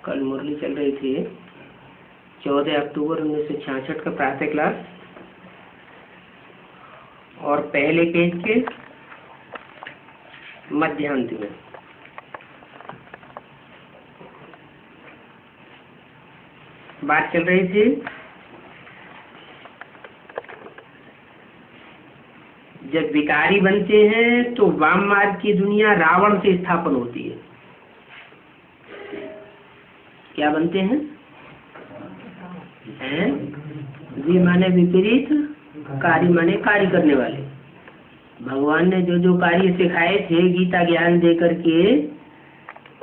कल मुरली चल रही थी 14 अक्टूबर 1966 का प्रातः क्लास और पहले पेज के मध्यांत में बात चल रही थी जब विकारी बनते हैं तो वाम मार्ग की दुनिया रावण से स्थापन होती है। क्या बनते हैं? वी माने विपरीत, कार्य माने कार्य करने वाले। भगवान ने जो जो कार्य सिखाए थे गीता ज्ञान दे करके,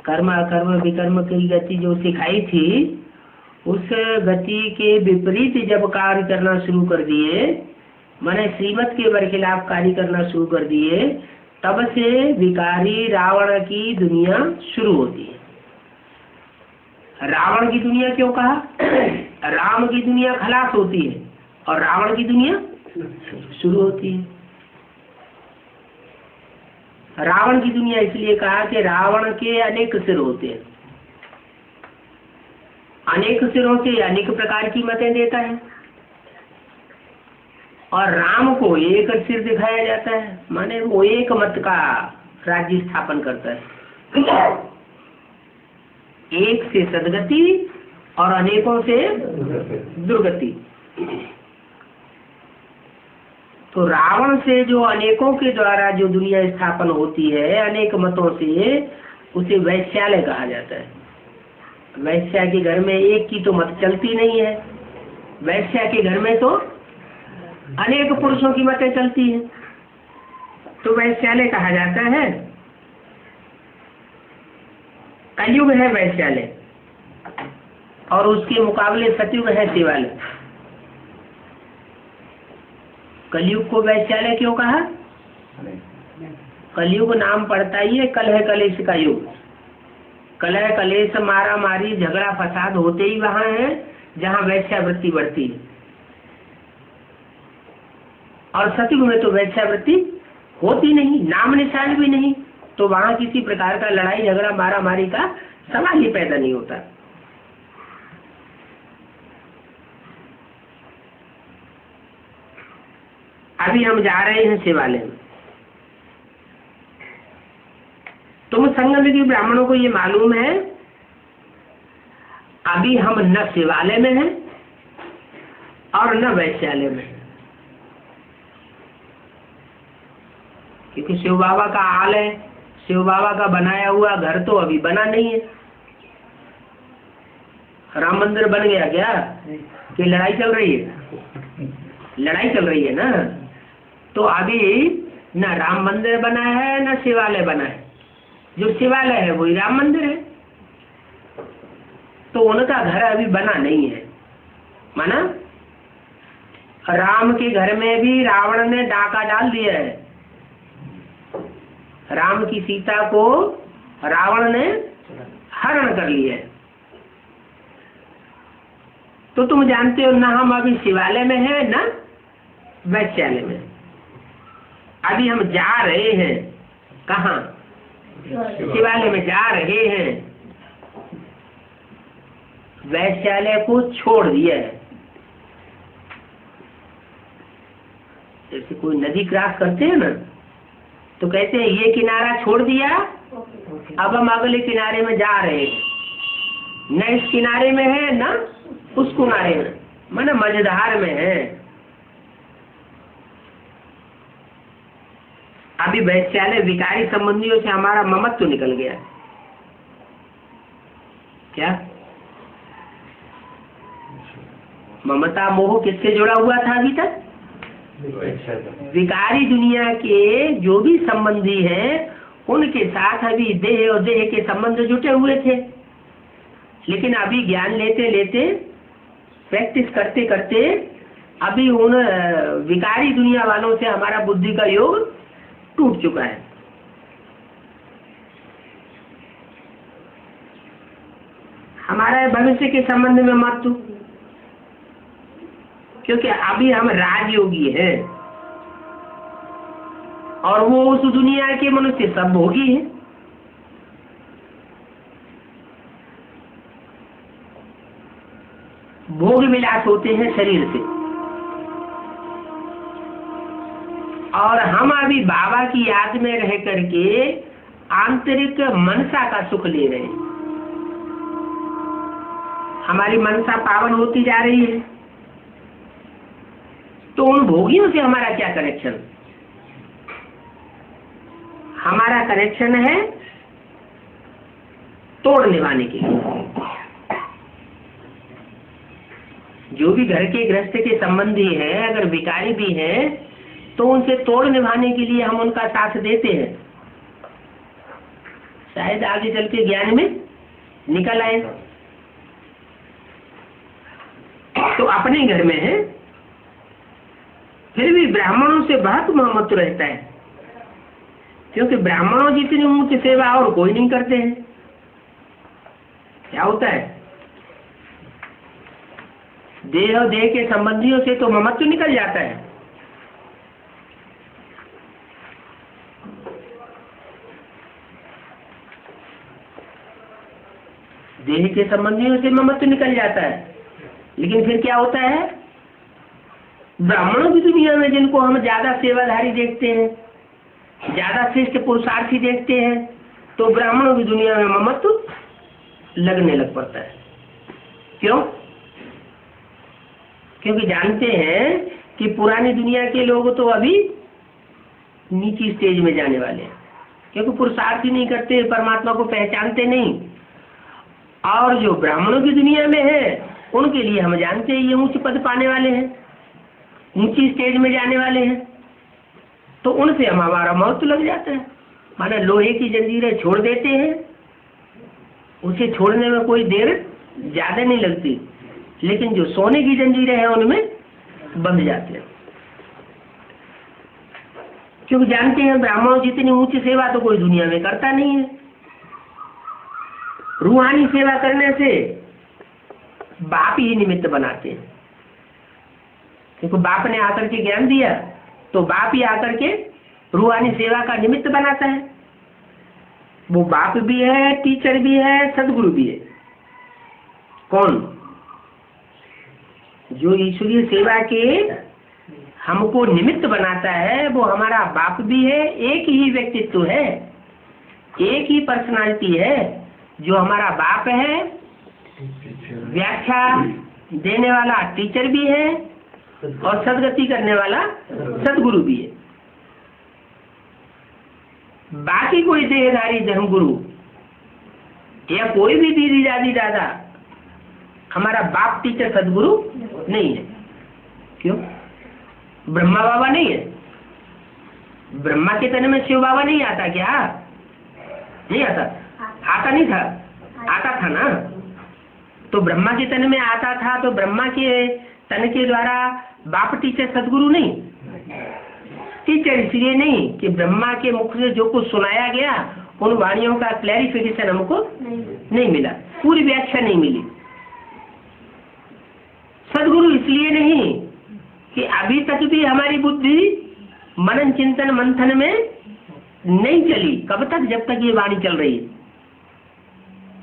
कर्म अकर्म विकर्म की गति जो सिखाई थी, उस गति के विपरीत जब कार्य करना शुरू कर दिए, माने श्रीमत के बरखिलाफ कार्य करना शुरू कर दिए, तब से विकारी रावण की दुनिया शुरू होती है। रावण की दुनिया क्यों कहा? राम की दुनिया खलास होती है और रावण की दुनिया शुरू होती है। रावण की दुनिया इसलिए कहा कि रावण के अनेक सिर होते हैं, अनेक सिरों से अनेक प्रकार की मतें देता है, और राम को एक सिर दिखाया जाता है, माने वो एक मत का राज्य स्थापन करता है। एक से सदगति और अनेकों से दुर्गति। तो रावण से जो अनेकों के द्वारा जो दुनिया स्थापन होती है अनेक मतों से, उसे वैश्यालय कहा जाता है। वैश्या के घर में एक की तो मत चलती नहीं है, वैश्या के घर में तो अनेक पुरुषों की मतें चलती हैं, तो वैश्यालय कहा जाता है। कलयुग है वैश्यालय और उसके मुकाबले सतयुग है शिवालय। कलयुग को वैश्यालय क्यों कहा? कलयुग नाम पड़ता ही है कलह कलेश का युग। कलह कलेश मारा मारी झगड़ा फसाद होते ही वहां है जहां वैश्यावृत्ति बढ़ती है, और सतयुग में तो वैश्यावृत्ति होती नहीं, नाम निशान भी नहीं, तो वहां किसी प्रकार का लड़ाई झगड़ा मारा मारी का सवाल ही पैदा नहीं होता। अभी हम जा रहे हैं शिवालय में। तुम संगम ब्राह्मणों को ये मालूम है, अभी हम न शिवालय में हैं और न वैश्यालय में, क्योंकि शिव बाबा का हाल है, शिव बाबा का बनाया हुआ घर तो अभी बना नहीं है। राम मंदिर बन गया क्या कि लड़ाई चल रही है? लड़ाई चल रही है ना। तो अभी न राम मंदिर बना है न शिवालय बना है। जो शिवालय है वही राम मंदिर है, तो उनका घर अभी बना नहीं है। माना राम के घर में भी रावण ने डाका डाल दिया है। राम की सीता को रावण ने हरण कर लिया है। तो तुम जानते हो ना, हम अभी शिवालय में हैं ना वैश्यालय में। अभी हम जा रहे हैं कहाँ? शिवालय में जा रहे हैं। वैश्यालय को छोड़ दिया है। जैसे कोई नदी क्रॉस करते हैं ना, तो कहते हैं ये किनारा छोड़ दिया, अब हम अगले किनारे में जा रहे हैं। न इस किनारे में है न उस किनारे में, माने मझधार में है। अभी वैश्यालय विकारी संबंधियों से हमारा ममत्व तो निकल गया। क्या ममता मोह किससे जुड़ा हुआ था अभी तक? विकारी दुनिया के जो भी संबंधी हैं उनके साथ अभी देह और देह के संबंध जुटे हुए थे। लेकिन अभी ज्ञान लेते लेते, प्रैक्टिस करते करते, अभी उन विकारी दुनिया वालों से हमारा बुद्धि का योग टूट चुका है। हमारा भविष्य के संबंध में मत तू, क्योंकि अभी हम राजयोगी हैं और वो उस दुनिया के मनुष्य सब भोगी हैं। भोग विलास होते हैं शरीर से, और हम अभी बाबा की याद में रह करके आंतरिक मनसा का सुख ले रहे हैं। हमारी मनसा पावन होती जा रही है, तो उन भोगियों से हमारा क्या कनेक्शन? हमारा कनेक्शन है तोड़ निभाने के लिए। जो भी घर के गृहस्थ के संबंधी है, अगर विकारी भी है, तो उनसे तोड़ निभाने के लिए हम उनका साथ देते हैं, शायद आगे चल के ज्ञान में निकल आए। तो अपने घर में है, फिर भी ब्राह्मणों से बहुत मोहब्बत रहता है, क्योंकि ब्राह्मणों जितनी ऊंच सेवा और कोई नहीं करते हैं। क्या होता है, देह और देह के संबंधियों से तो ममत्व निकल जाता है, देह के संबंधियों से ममत्व निकल जाता है। लेकिन फिर क्या होता है, ब्राह्मणों की दुनिया में जिनको हम ज्यादा सेवाधारी देखते हैं, ज्यादा श्रेष्ठ पुरुषार्थी देखते हैं, तो ब्राह्मणों की दुनिया में ममत्व लगने लग पड़ता है। क्यों? क्योंकि जानते हैं कि पुरानी दुनिया के लोग तो अभी नीची स्टेज में जाने वाले हैं, क्योंकि पुरुषार्थ ही नहीं करते, परमात्मा को पहचानते नहीं। और जो ब्राह्मणों की दुनिया में है, उनके लिए हम जानते हैं ये ऊंच पद पाने वाले हैं, ऊंची स्टेज में जाने वाले हैं, तो उनसे हम हमारा मौत लग जाता है। माना लोहे की जंजीरें छोड़ देते हैं, उसे छोड़ने में कोई देर ज्यादा नहीं लगती, लेकिन जो सोने की जंजीरें हैं उनमें बंध जाते हैं, क्योंकि जानते हैं ब्राह्मणों जितनी ऊंची सेवा तो कोई दुनिया में करता नहीं है। रूहानी सेवा करने से बाप ही निमित्त बनाते हैं, क्योंकि बाप ने आकर के ज्ञान दिया, तो बाप ही आकर के रूहानी सेवा का निमित्त बनाता है। वो बाप भी है, टीचर भी है, सदगुरु भी है। कौन? जो ईश्वरीय सेवा के हमको निमित्त बनाता है, वो हमारा बाप भी है। एक ही व्यक्तित्व है, एक ही पर्सनालिटी है, जो हमारा बाप है, व्याख्या देने वाला टीचर भी है, और सदगति करने वाला सदगुरु भी है। बाकी कोई देहधारी धर्मगुरु या कोई भी दीदी दादी दादा हमारा बाप टीचर सदगुरु नहीं है। क्यों? ब्रह्मा बाबा नहीं है? ब्रह्मा के तन में शिव बाबा नहीं आता क्या? नहीं आता? आता नहीं था? आता था ना। तो ब्रह्मा के तन में आता था, तो ब्रह्मा के तन के द्वारा बाप टीचर सदगुरु नहीं। टीचर इसलिए नहीं कि ब्रह्मा के मुख से जो कुछ सुनाया गया उन वाणियों का क्लैरिफिकेशन हमको नहीं मिला, पूरी व्याख्या नहीं मिली। सदगुरु इसलिए नहीं कि अभी तक भी हमारी बुद्धि मनन चिंतन मंथन में नहीं चली। कब तक? जब तक ये वाणी चल रही है।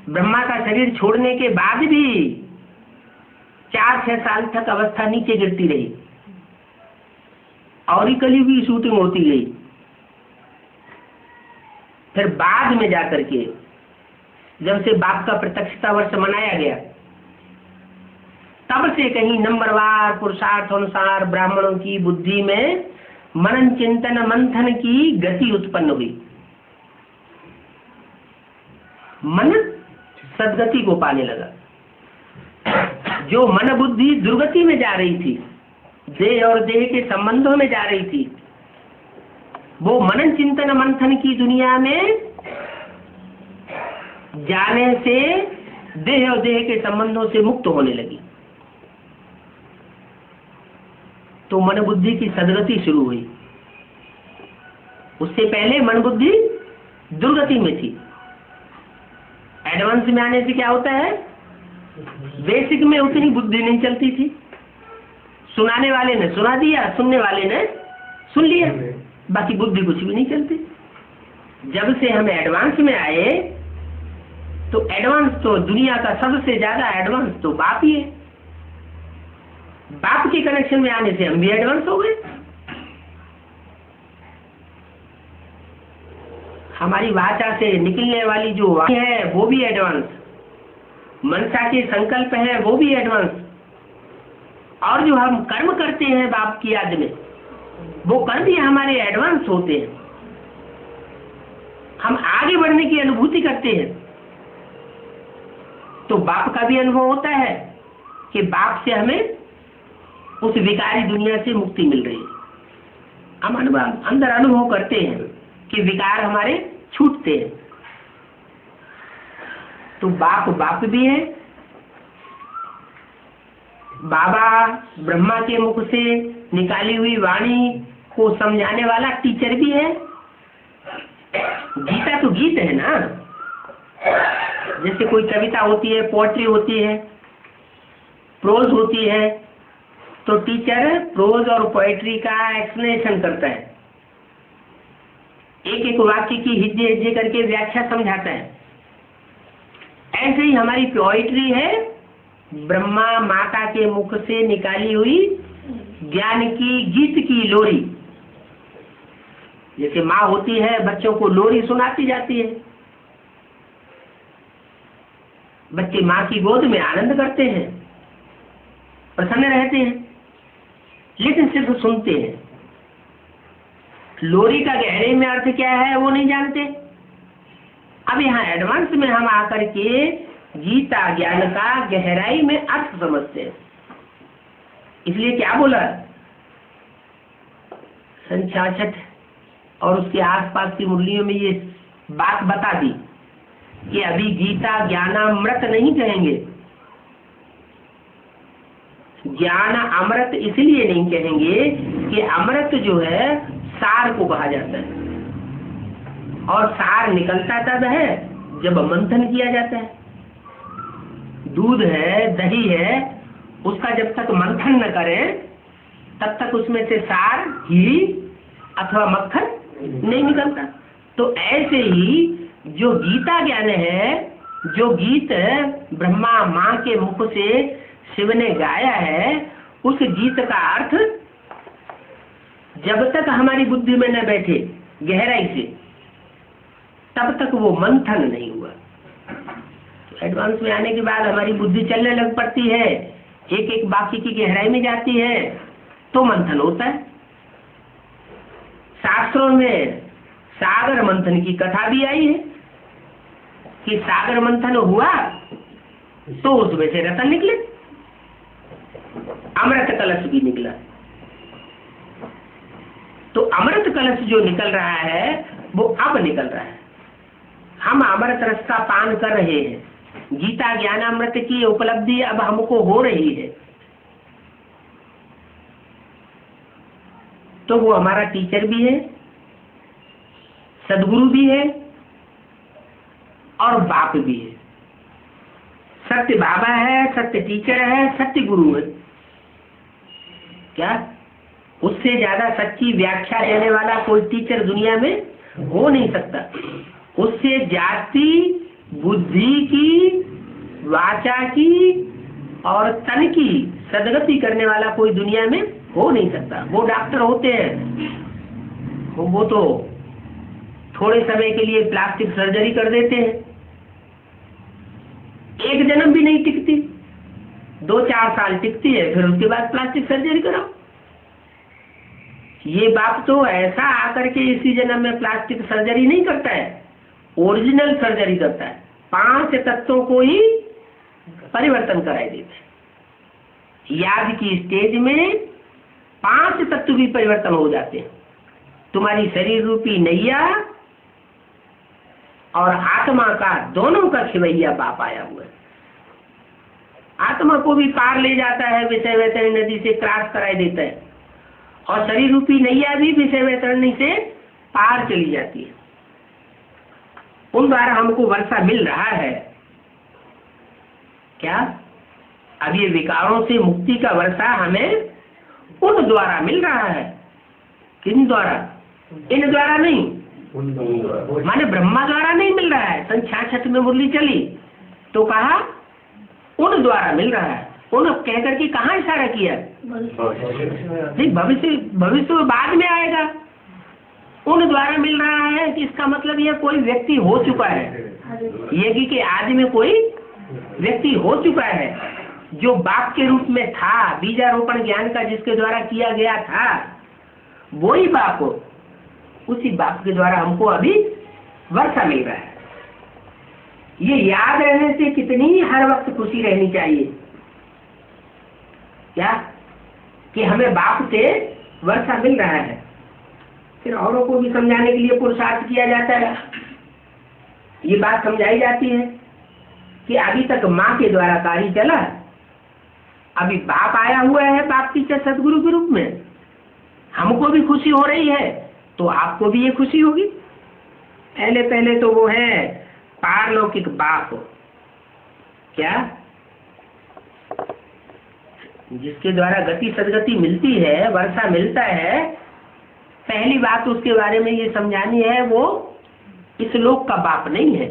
ब्रह्मा का शरीर छोड़ने के बाद भी 4-6 साल तक अवस्था नीचे गिरती रही, और ही कली भी शूटिंग होती गई। फिर बाद में जाकर के जब से बाप का प्रत्यक्षता वर्ष मनाया गया, तब से कहीं नंबरवार पुरुषार्थ अनुसार ब्राह्मणों की बुद्धि में मनन चिंतन मंथन की गति उत्पन्न हुई। मन सदगति को पाने लगा। जो मन बुद्धि दुर्गति में जा रही थी, देह और देह के संबंधों में जा रही थी, वो मनन चिंतन मंथन की दुनिया में जाने से देह और देह के संबंधों से मुक्त होने लगी। तो मन बुद्धि की सदगति शुरू हुई। उससे पहले मन बुद्धि दुर्गति में थी। एडवांस में आने से क्या होता है, बेसिक में उतनी बुद्धि नहीं चलती थी। सुनाने वाले ने सुना दिया, सुनने वाले ने सुन लिया, बाकी बुद्धि कुछ भी नहीं चलती। जब से हम एडवांस में आए, तो एडवांस तो दुनिया का सबसे ज्यादा एडवांस तो बाप ही है। बाप के कनेक्शन में आने से हम भी एडवांस हो गए। हमारी वाचा से निकलने वाली जो वाणी है वो भी एडवांस, मनसा के संकल्प है वो भी एडवांस, और जो हम कर्म करते हैं बाप की याद में वो कर्म भी हमारे एडवांस होते हैं। हम आगे बढ़ने की अनुभूति करते हैं तो बाप का भी अनुभव होता है कि बाप से हमें उस विकारी दुनिया से मुक्ति मिल रही है। हम अंदर अनुभव करते हैं कि विकार हमारे छूटते हैं। तो बाप बाप भी है, बाबा ब्रह्मा के मुख से निकाली हुई वाणी को समझाने वाला टीचर भी है। गीता तो गीत है ना, जैसे कोई कविता होती है, पोएट्री होती है, प्रोज होती है, तो टीचर प्रोज और पोएट्री का एक्सप्लेनेशन करता है, एक एक वाक्य की हिज्जे हिज्जे करके व्याख्या समझाता है। ऐसे ही हमारी पोएट्री है ब्रह्मा माता के मुख से निकाली हुई ज्ञान की गीत की लोरी। जैसे माँ होती है बच्चों को लोरी सुनाती जाती है, बच्चे माँ की गोद में आनंद करते हैं, प्रसन्न रहते हैं, लेकिन सिर्फ सुनते हैं। लोरी का गहरे में अर्थ क्या है वो नहीं जानते। अब यहाँ एडवांस में हम आकर के गीता ज्ञान का गहराई में अर्थ समझते हैं। इसलिए क्या बोला सन 66 और उसके आसपास की मुरलियों में ये बात बता दी कि अभी गीता ज्ञानामृत नहीं कहेंगे। ज्ञान अमृत इसलिए नहीं कहेंगे कि अमृत जो है सार को कहा जाता है, और सार निकलता तब है जब मंथन किया जाता है। दूध है, दही है, उसका जब तक मंथन न करें तब तक उसमें से सार, घी अथवा मक्खन नहीं निकलता। तो ऐसे ही जो गीता ज्ञान है, जो गीत ब्रह्मा माँ के मुख से शिव ने गाया है, उस गीत का अर्थ जब तक हमारी बुद्धि में न बैठे गहराई से, तब तक वो मंथन नहीं हुआ। तो एडवांस में आने के बाद हमारी बुद्धि चलने लग पड़ती है, एक एक वाक्य की गहराई में जाती है, तो मंथन होता है। शास्त्रों में सागर मंथन की कथा भी आई है कि सागर मंथन हुआ तो उसमें से रतन निकले, अमृत कलश भी निकला। तो अमृत कलश जो निकल रहा है वो अब निकल रहा है। हम अमृत रस का पान कर रहे हैं, गीता ज्ञान अमृत की उपलब्धि अब हमको हो रही है। तो वो हमारा टीचर भी है, सदगुरु भी है और बाप भी है। सत्य बाबा है, सत्य टीचर है, सत्य गुरु है। क्या उससे ज्यादा सच्ची व्याख्या देने वाला कोई टीचर दुनिया में हो नहीं सकता। उससे जाति बुद्धि की, वाचा की और तन की सदगति करने वाला कोई दुनिया में हो नहीं सकता। वो डॉक्टर होते हैं, वो तो थोड़े समय के लिए प्लास्टिक सर्जरी कर देते हैं, एक जन्म भी नहीं टिकती, 2-4 साल टिकती है, फिर उसके बाद प्लास्टिक सर्जरी कराओ। ये बाप तो ऐसा आकर के इसी जन्म में प्लास्टिक सर्जरी नहीं करता है, ओरिजिनल सर्जरी करता है। 5 तत्वों को ही परिवर्तन कराई देता है। याद की स्टेज में 5 तत्व भी परिवर्तन हो जाते हैं। तुम्हारी शरीर रूपी नैया और आत्मा का, दोनों का खिवैया बाप आया हुआ है। आत्मा को भी पार ले जाता है, विषय वैतरणी नदी से क्रॉस कराई देता है, और शरीर रूपी नैया भी विषय वैतरणी से पार चली जाती है। उन द्वारा हमको वर्षा मिल रहा है। क्या अब ये विकारों से मुक्ति का वर्षा हमें उन द्वारा मिल रहा है? किन द्वारा? इन द्वारा नहीं, माने ब्रह्मा द्वारा नहीं मिल रहा है। सन 66 में मुरली चली तो कहा उन द्वारा मिल रहा है। उन कह करके कहाँ इशारा किया? नहीं, भविष्य बाद में आएगा। उन द्वारा मिल रहा है कि इसका मतलब यह कोई व्यक्ति हो चुका है, यज्ञ के आदि में कोई व्यक्ति हो चुका है जो बाप के रूप में था, बीजारोपण ज्ञान का जिसके द्वारा किया गया था, वही बाप हो। उसी बाप के द्वारा हमको अभी वर्षा मिल रहा है। ये याद रहने से कितनी हर वक्त खुशी रहनी चाहिए क्या कि हमें बाप से वर्षा मिल रहा है। फिर औरों को भी समझाने के लिए पुरुषार्थ किया जाता है। ये बात समझाई जाती है कि अभी तक माँ के द्वारा कार्य चला, अभी बाप आया हुआ है, बाप टीचर सदगुरु के रूप में, हमको भी खुशी हो रही है तो आपको भी ये खुशी होगी। पहले पहले तो वो है पारलौकिक बाप, क्या जिसके द्वारा गति सदगति मिलती है, वर्षा मिलता है। पहली बात उसके बारे में ये समझानी है, वो इस लोक का बाप नहीं है,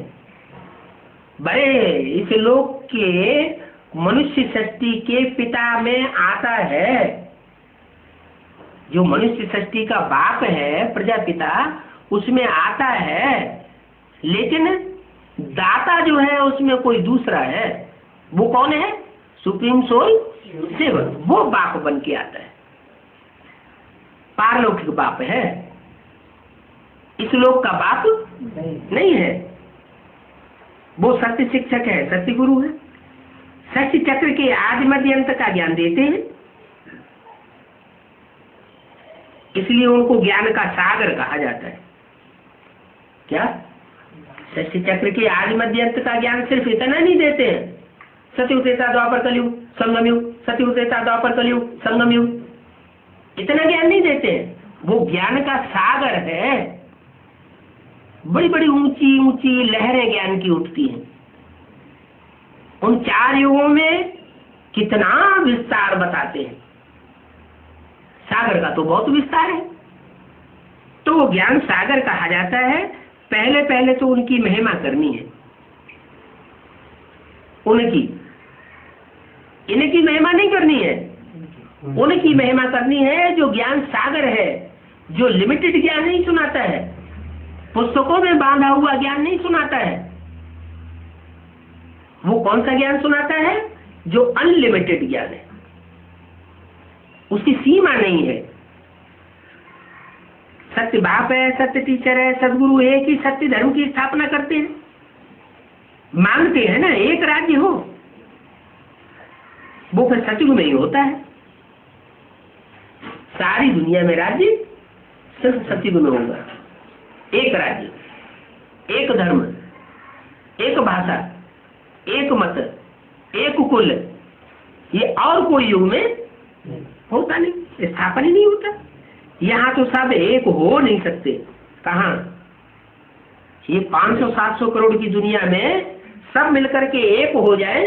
बड़े इस लोक के मनुष्य सृष्टि के पिता में आता है। जो मनुष्य सृष्टि का बाप है, प्रजापिता, उसमें आता है, लेकिन दाता जो है उसमें कोई दूसरा है। वो कौन है? सुप्रीम सोल सेवन, वो बाप बन के आता है, पारलौकिक बाप है। इस लोक का बाप नहीं है। वो सत्य शिक्षक है, सत्य गुरु है, सत्य चक्र के आदि मध्य अंत का ज्ञान देते हैं। इसलिए उनको ज्ञान का सागर कहा जाता है। क्या सत्य चक्र के आदि मध्य अंत का ज्ञान सिर्फ इतना नहीं देते हैं, सत्युग त्रेता द्वापर कलयुग संगम युग, सत्युग त्रेता द्वापर कलयुग संगम युग, इतना ज्ञान नहीं देते हैं। वो ज्ञान का सागर है। बड़ी बड़ी ऊंची ऊंची लहरें ज्ञान की उठती हैं। उन 4 युगों में कितना विस्तार बताते हैं। सागर का तो बहुत विस्तार है। तो वो ज्ञान सागर कहा जाता है। पहले पहले तो उनकी महिमा करनी है, उनकी, इनकी महिमा नहीं करनी है। उनकी महिमा करनी है जो ज्ञान सागर है, जो लिमिटेड ज्ञान नहीं सुनाता है, पुस्तकों में बांधा हुआ ज्ञान नहीं सुनाता है। वो कौन सा ज्ञान सुनाता है? जो अनलिमिटेड ज्ञान है, उसकी सीमा नहीं है। सत्य बाप है, सत्य टीचर है, सदगुरु एक ही सत्य धर्म की स्थापना करते हैं, मांगते हैं ना एक राज्य हो। वो फिर सतयुग में ही होता है। सारी दुनिया में राज्य सिर्फ सतयुग में होगा। एक राज्य, एक धर्म, एक भाषा, एक मत, एक कुल, ये और कोई युग में होता नहीं, स्थापना ही नहीं होता। यहाँ तो सब एक हो नहीं सकते। कहाँ? ये 500-700 करोड़ की दुनिया में सब मिलकर के एक हो जाए,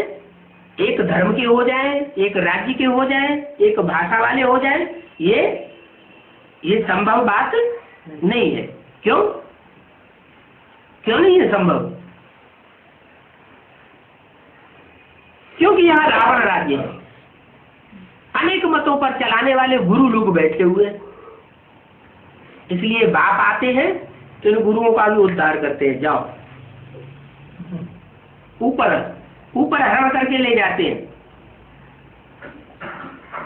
एक धर्म के हो जाए, एक राज्य के हो जाए, एक भाषा वाले हो जाए, ये संभव बात नहीं है। क्यों? क्यों नहीं है संभव? क्योंकि यहाँ रावण राज्य है। अनेक मतों पर चलाने वाले गुरु लोग बैठे हुए हैं। इसलिए बाप आते हैं तो इन गुरुओं का भी उद्धार करते हैं। जाओ ऊपर ऊपर हरण करके ले जाते हैं।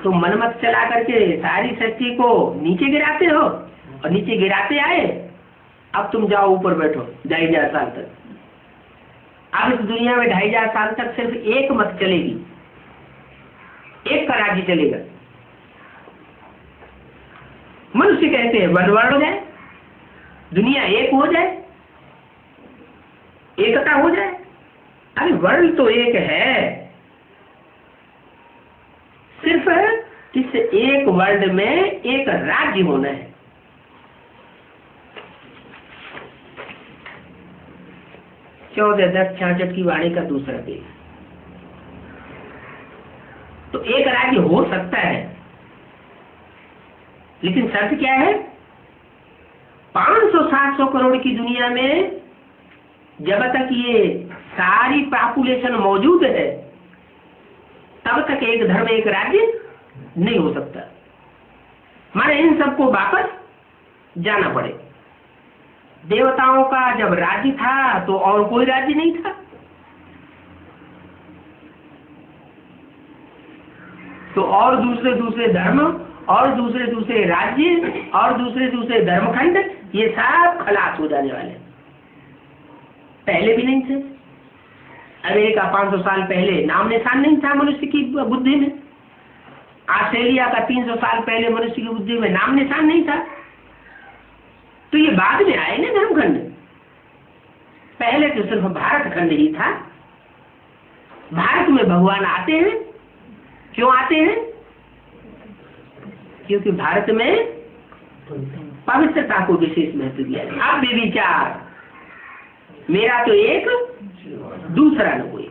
तो मनमत चला करके सारी सृष्टि को नीचे गिराते हो, और नीचे गिराते आए, अब तुम जाओ ऊपर बैठो 2500 साल तक। अब इस दुनिया में 2500 साल तक सिर्फ एक मत चलेगी, एक का राज्य चलेगा। मनुष्य कहते हैं वनवर्ण हो जाए, दुनिया एक हो जाए, एकता हो जाए। अरे वर्ण तो एक है, सिर्फ इस एक वर्ण में एक राज्य होना है। चौदह 10-66 की वाणी का दूसरा पेज। तो एक राज्य हो सकता है, लेकिन शर्त क्या है? 500-700 करोड़ की दुनिया में जब तक ये सारी पॉपुलेशन मौजूद है, तब तब तक एक धर्म एक राज्य नहीं हो सकता। माने इन सबको वापस जाना पड़े। देवताओं का जब राज्य था तो और कोई राज्य नहीं था, तो और दूसरे दूसरे धर्म और दूसरे दूसरे राज्य और दूसरे दूसरे धर्मखंड, ये सब खलास हो जाने वाले। पहले भी नहीं थे। अमेरिका 500 साल पहले नाम निशान नहीं था मनुष्य की बुद्धि में। ऑस्ट्रेलिया का 300 साल पहले मनुष्य की बुद्धि में नाम निशान नहीं था। तो ये बाद में आए ना धर्मखंड। पहले तो सिर्फ भारत खंड ही था। भारत में भगवान आते हैं। क्यों आते हैं? क्योंकि भारत में पवित्रता को विशेष महत्व दिया है। अब विचार, मेरा तो एक, दूसरा न कोई।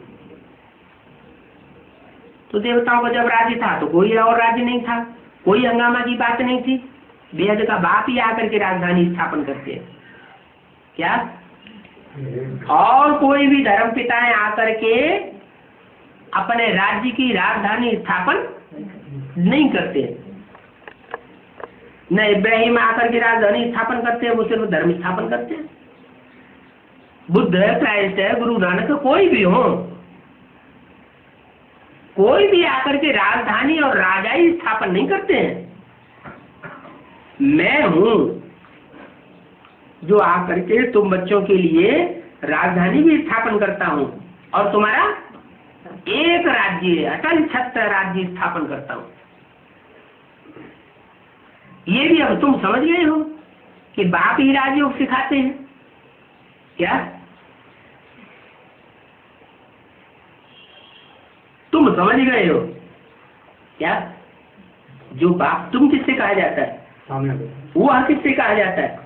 तो देवताओं का जब राज्य था तो कोई और राज्य नहीं था, कोई हंगामा की बात नहीं थी। बेहद का बाप ही आकर के राजधानी स्थापन करते हैं क्या? और कोई भी धर्म पिताएं आकर के अपने राज्य की राजधानी स्थापन नहीं करते। न इब्राहिम आकर के राजधानी स्थापन करते हैं, वो सिर्फ धर्म स्थापन करते हैं। बुद्ध है, क्राइस्ट है, गुरु नानक, कोई भी हो, कोई भी आकर के राजधानी और राजाई स्थापन नहीं करते हैं। मैं हूं जो आकर के तुम बच्चों के लिए राजधानी भी स्थापन करता हूं और तुम्हारा एक राज्य, अटल छत्र राज्य स्थापन करता हूं। ये भी अब तुम समझ गए हो कि बाप ही राजयोग सिखाते हैं क्या? तुम समझ गए हो क्या? जो बाप तुम किससे कहा जाता है, वह किससे कहा जाता है?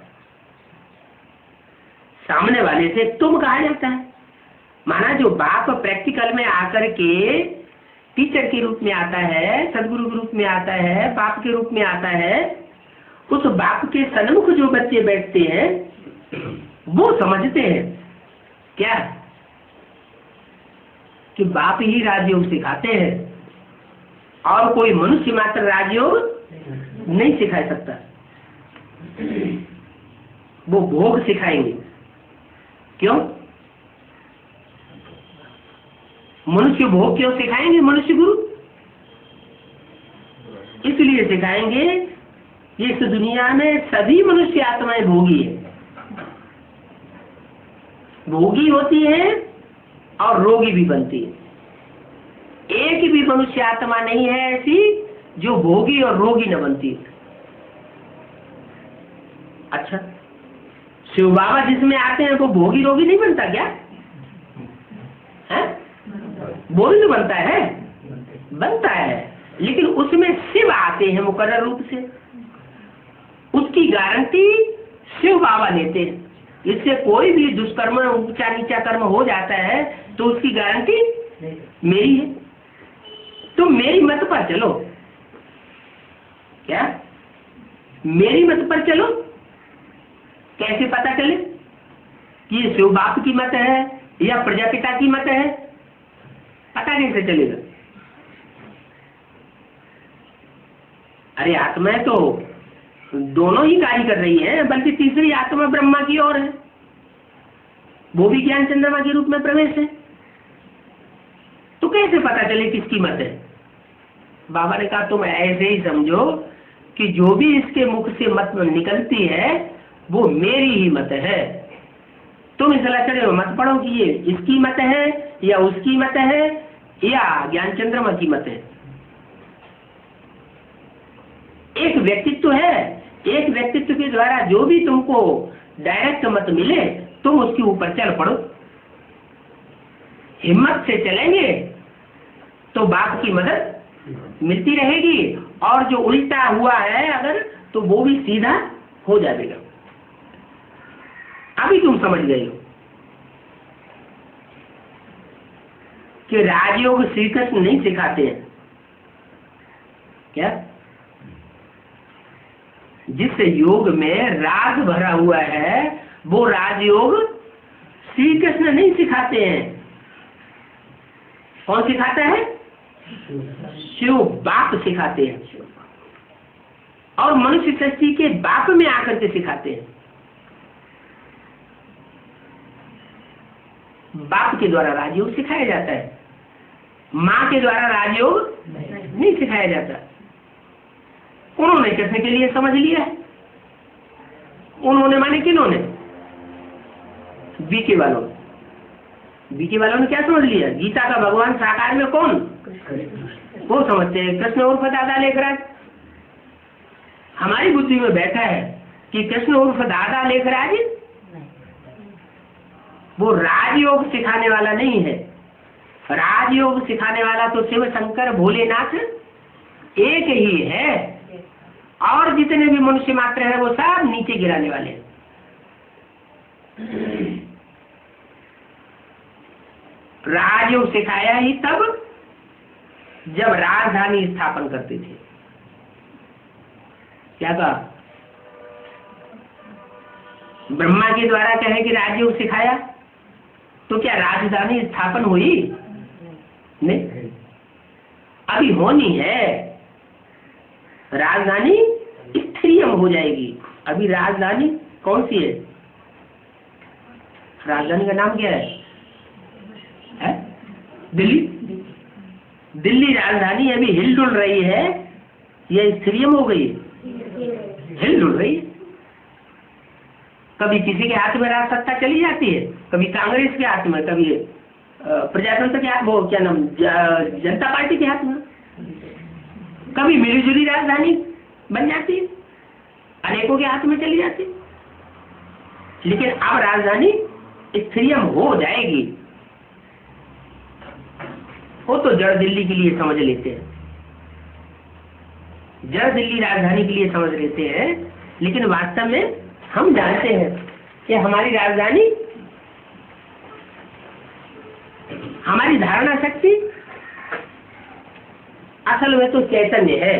सामने वाले से तुम कहा जाता है। माना जो बाप प्रैक्टिकल में आकर के टीचर के रूप में आता है, सदगुरु के रूप में आता है, बाप के रूप में आता है, उस बाप के सन्मुख जो बच्चे बैठते हैं वो समझते हैं क्या कि बाप ही राजयोग सिखाते हैं और कोई मनुष्य मात्र राजयोग नहीं सिखा सकता। वो भोग सिखाएंगे। क्यों? मनुष्य भोग क्यों सिखाएंगे मनुष्य गुरु? इसलिए सिखाएंगे इस दुनिया में सभी मनुष्य आत्माएं भोगी है, भोगी होती है और रोगी भी बनती है। एक भी मनुष्य आत्मा नहीं है ऐसी जो भोगी और रोगी न बनती है। अच्छा, शिव बाबा जिसमें आते हैं वो भोगी रोगी नहीं बनता क्या? है? वो भी तो बनता है, बनता है, लेकिन उसमें शिव आते हैं मुकर्रर रूप से। उसकी गारंटी शिव बाबा लेते हैं। इससे कोई भी दुष्कर्म, ऊंचा नीचा कर्म हो जाता है तो उसकी गारंटी मेरी है। तुम मेरी मत पर चलो क्या? मेरी मत पर चलो। कैसे पता चले कि ये शिव बाप की मत है या प्रजापिता की मत है? पता कैसे चलेगा? अरे आत्माएं तो दोनों ही कार्य कर रही है, बल्कि तीसरी आत्मा ब्रह्मा की ओर है, वो भी ज्ञान चंद्रमा के रूप में प्रवेश है। तो कैसे पता चले किसकी मत है? बाबा ने कहा तुम ऐसे ही समझो कि जो भी इसके मुख से मत निकलती है वो मेरी ही मत है। तुम इस लचरे में मत पढ़ो कि ये इसकी मत है या उसकी मत है या ज्ञान चंद्रमा की मत है। एक व्यक्तित्व है, एक व्यक्तित्व के द्वारा जो भी तुमको डायरेक्ट मत मिले तुम उसके ऊपर चल पड़ो। हिम्मत से चलेंगे तो बाप की मदद मिलती रहेगी, और जो उल्टा हुआ है अगर तो वो भी सीधा हो जाएगा। अभी तुम समझ गए हो कि राजयोग श्री कृष्ण नहीं सिखाते हैं क्या? जिस योग में राग भरा हुआ है वो राजयोग श्री कृष्ण नहीं सिखाते हैं। कौन सिखाता है? शिव बाप सिखाते हैं और मनुष्य सृष्टि के बाप में आकर के सिखाते हैं। बाप के द्वारा राजयोग सिखाया जाता है, माँ के द्वारा राजयोग नहीं सिखाया जाता। उन्होंने कृष्ण के लिए समझ लिया है। उन्होंने माने किन्होंने? बीके वालों ने। बीके वालों ने क्या समझ लिया? गीता का भगवान साकार में कौन? वो समझते हैं कृष्ण उर्फ दादा लेखराज। हमारी बुद्धि में बैठा है कि कृष्ण उर्फ दादा लेखराज वो राजयोग सिखाने वाला नहीं है। राजयोग सिखाने वाला तो शिव शंकर भोलेनाथ एक ही है, और जितने भी मनुष्य मात्र है वो सब नीचे गिराने वाले हैं। राजयोग सिखाया ही तब जब राजधानी स्थापन करते थे। क्या कहा? ब्रह्मा के द्वारा कहे कि राजयोग सिखाया, तो क्या राजधानी स्थापन हुई? नहीं, अभी होनी है। राजधानी स्थिरियम हो जाएगी। अभी राजधानी कौन सी है? राजधानी का नाम क्या है? दिल्ली। दिल्ली राजधानी अभी हिलडुल रही है या स्थिरियम हो गई? हिलडुल रही है। कभी किसी के हाथ में राज सत्ता चली जाती है, कभी कांग्रेस के हाथ में, कभी प्रजातंत्र के हाथ, वो क्या नाम, जनता पार्टी के हाथ में, कभी मिलीजुली राजधानी बन जाती है, अनेकों के हाथ में चली जाती है। लेकिन अब राजधानी स्थिरियम हो जाएगी। वो तो जड़ दिल्ली के लिए समझ लेते हैं, जड़ दिल्ली राजधानी के लिए समझ लेते हैं, लेकिन वास्तव में हम जानते हैं कि हमारी राजधानी, हमारी धारणा शक्ति असल में तो चैतन्य है।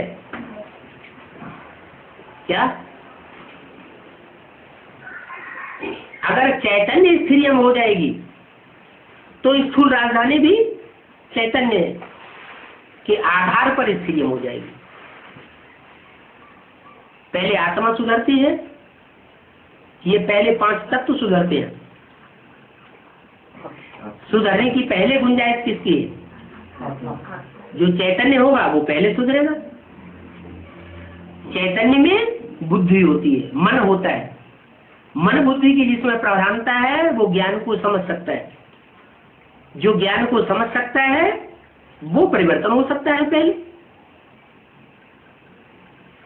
क्या? अगर चैतन्य स्थिरियम हो जाएगी तो स्थूल राजधानी भी चैतन्य के आधार पर स्थिरियम हो जाएगी। पहले आत्मा सुधरती है, ये पहले 5 तत्व सुधरते हैं। सुधरने की पहले गुंजाइश किसकी है? जो चैतन्य होगा वो पहले सुधरेगा। चैतन्य में बुद्धि होती है, मन होता है। मन बुद्धि की जिसमें प्रधानता है वो ज्ञान को समझ सकता है। जो ज्ञान को समझ सकता है वो परिवर्तन हो सकता है। पहले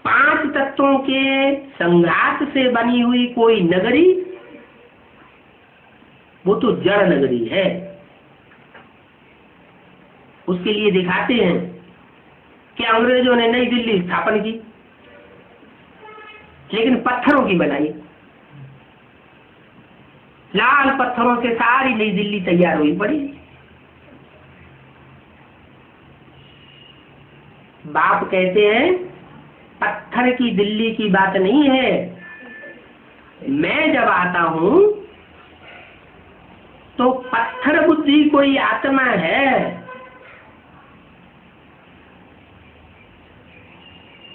5 तत्वों के संघात से बनी हुई कोई नगरी, वो तो जड़ नगरी है। उसके लिए दिखाते हैं कि अंग्रेजों ने नई दिल्ली स्थापन की, लेकिन पत्थरों की बनाई। लाल पत्थरों से सारी नई दिल्ली तैयार हुई पड़ी। बाप कहते हैं पत्थर की दिल्ली की बात नहीं है। मैं जब आता हूं तो पत्थर बुद्धि कोई आत्मा है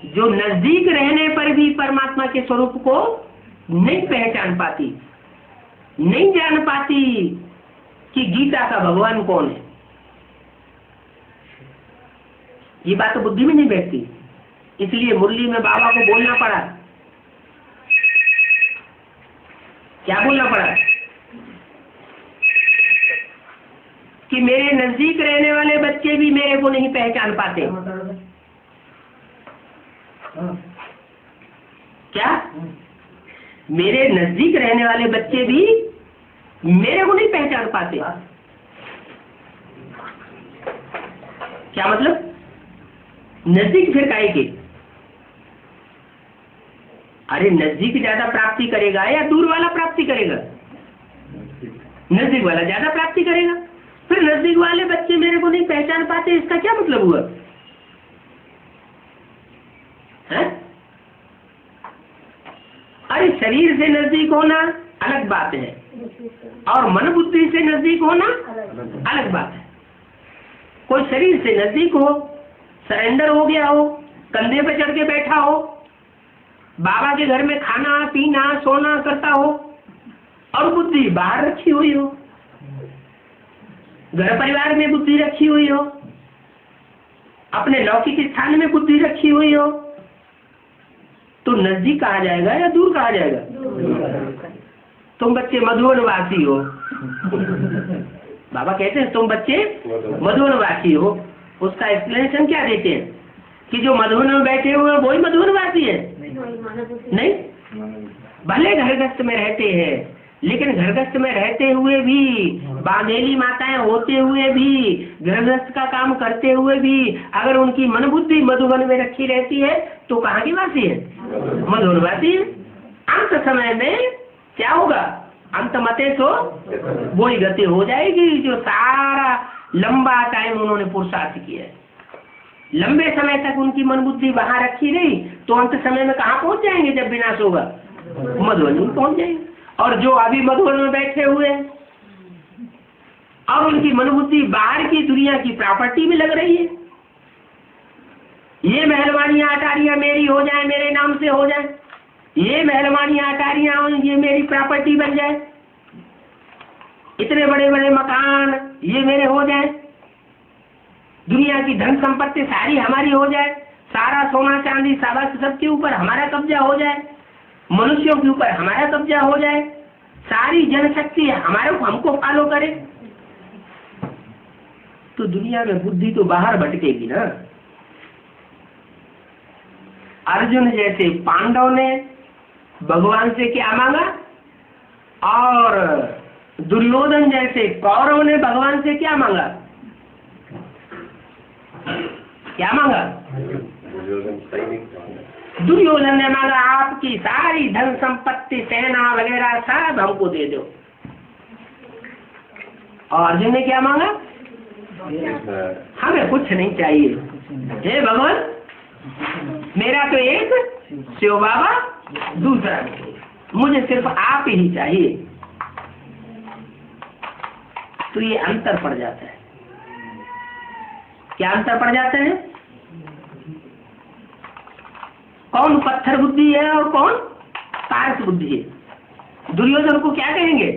जो नजदीक रहने पर भी परमात्मा के स्वरूप को नहीं पहचान पाती, नहीं जान पाती कि गीता का भगवान कौन है। ये बात तो बुद्धि में नहीं बैठती। इसलिए मुरली में बाबा को बोलना पड़ा। क्या बोलना पड़ा? कि मेरे नजदीक रहने वाले बच्चे भी मेरे को नहीं पहचान पाते। क्या? मेरे नजदीक रहने वाले बच्चे भी मेरे को नहीं पहचान पाते। क्या मतलब? नजदीक फिर काहे के? अरे नजदीक ज्यादा प्राप्ति करेगा या दूर वाला प्राप्ति करेगा? नजदीक वाला ज्यादा प्राप्ति करेगा। फिर नजदीक वाले बच्चे मेरे को नहीं पहचान पाते, इसका क्या मतलब हुआ? है? अरे शरीर से नजदीक होना अलग बात है और मन बुद्धि से नजदीक होना अलग बात है। कोई शरीर से नजदीक हो, सरेंडर हो गया हो, कंधे पे चढ़ के बैठा हो, बाबा के घर में खाना पीना सोना करता हो, और बुद्धि बाहर रखी हुई हो, घर परिवार में बुद्धि रखी हुई हो, अपने लौकिक स्थान में बुद्धि रखी हुई हो, तो नजदीक कहा जाएगा या दूर कहा जाएगा? तुम बच्चे मधुवनवासी हो, बाबा कहते हैं तुम बच्चे मधुवनवासी हो। उसका एक्सप्लेनेशन क्या देते हैं कि जो मधुवन में बैठे हुए हैं वही मधुवनवासी है? नहीं, भले घरगस्त में रहते हैं, लेकिन घरगस्त में रहते हुए भी, बांधेली माताएं होते हुए भी, घरगस्त का काम करते हुए भी, अगर उनकी मन बुद्धि मधुवन में रखी रहती है तो कहाँ की वासी है? मधुवनवासी है। अंत समय में क्या होगा? अंत मते तो वही गति हो जाएगी जो सारा लंबा टाइम उन्होंने पुरुषार्थ किया है। लंबे समय तक उनकी मन बुद्धि वहां रखी रही तो अंत समय में कहाँ पहुंच जाएंगे? जब विनाश होगा मधुवन में पहुंच जाएंगे। और जो अभी मधुवन में बैठे हुए हैं और उनकी मन बुद्धि बाहर की दुनिया की प्रॉपर्टी में लग रही है, ये मेहरबानियां अटारियां मेरी हो जाए, मेरे नाम से हो जाए, ये मेहरबानियां अटारियां ये मेरी प्रॉपर्टी बन जाए, इतने बड़े बड़े मकान ये मेरे हो जाए, दुनिया की धन संपत्ति सारी हमारी हो जाए, सारा सोना चांदी सारा सबके ऊपर हमारा कब्जा हो जाए, मनुष्यों के ऊपर हमारा कब्जा हो जाए, सारी जनशक्ति हमारे हमको फॉलो करे, तो दुनिया में बुद्धि तो बाहर भटकेगी ना। अर्जुन जैसे पांडव ने भगवान से क्या मांगा, और दुर्योधन जैसे कौरव ने भगवान से क्या मांगा? क्या मांगा? दुर्योधन ने मांगा आपकी सारी धन संपत्ति सेना वगैरह सब हमको दे दो, और अर्जुन ने क्या मांगा? हमें कुछ नहीं चाहिए, हे भगवान मेरा तो एक शिव बाबा, दूसरा मुझे सिर्फ आप ही चाहिए। तो ये अंतर पड़ जाता है। क्या अंतर पड़ जाता है? कौन पत्थर बुद्धि है और कौन पारस बुद्धि है? दुर्योधन को क्या कहेंगे?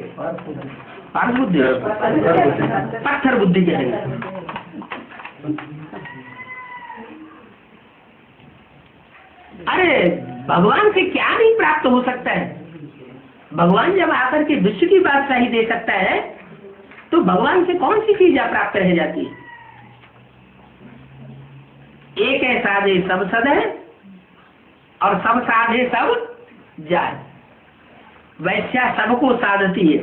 पारस बुद्धि, पत्थर बुद्धि कहेंगे। अरे भगवान से क्या नहीं प्राप्त हो सकता है? भगवान जब आकर के विश्व की बादशाही दे सकता है तो भगवान से कौन सी चीज प्राप्त रह जाती है? एक है साधे सब सद है और सब साधे सब जाए। वैश्या सबको साधती है,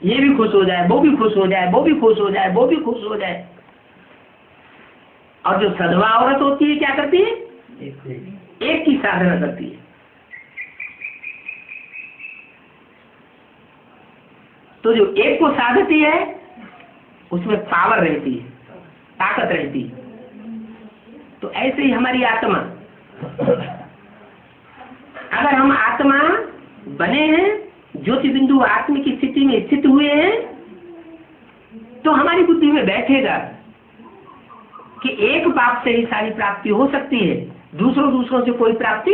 ये भी खुश हो जाए, वो भी खुश हो जाए, वो भी खुश हो जाए, वो भी खुश हो जाए। और जो सधवा औरत होती है क्या करती है? एक की साधना करती है। तो जो एक को साधती है उसमें पावर रहती है, ताकत रहती है। तो ऐसे ही हमारी आत्मा, अगर हम आत्मा बने हैं, ज्योति बिंदु आत्म की स्थिति में स्थित हुए हैं, तो हमारी बुद्धि में बैठेगा कि एक पाप से ही सारी प्राप्ति हो सकती है, दूसरों से कोई प्राप्ति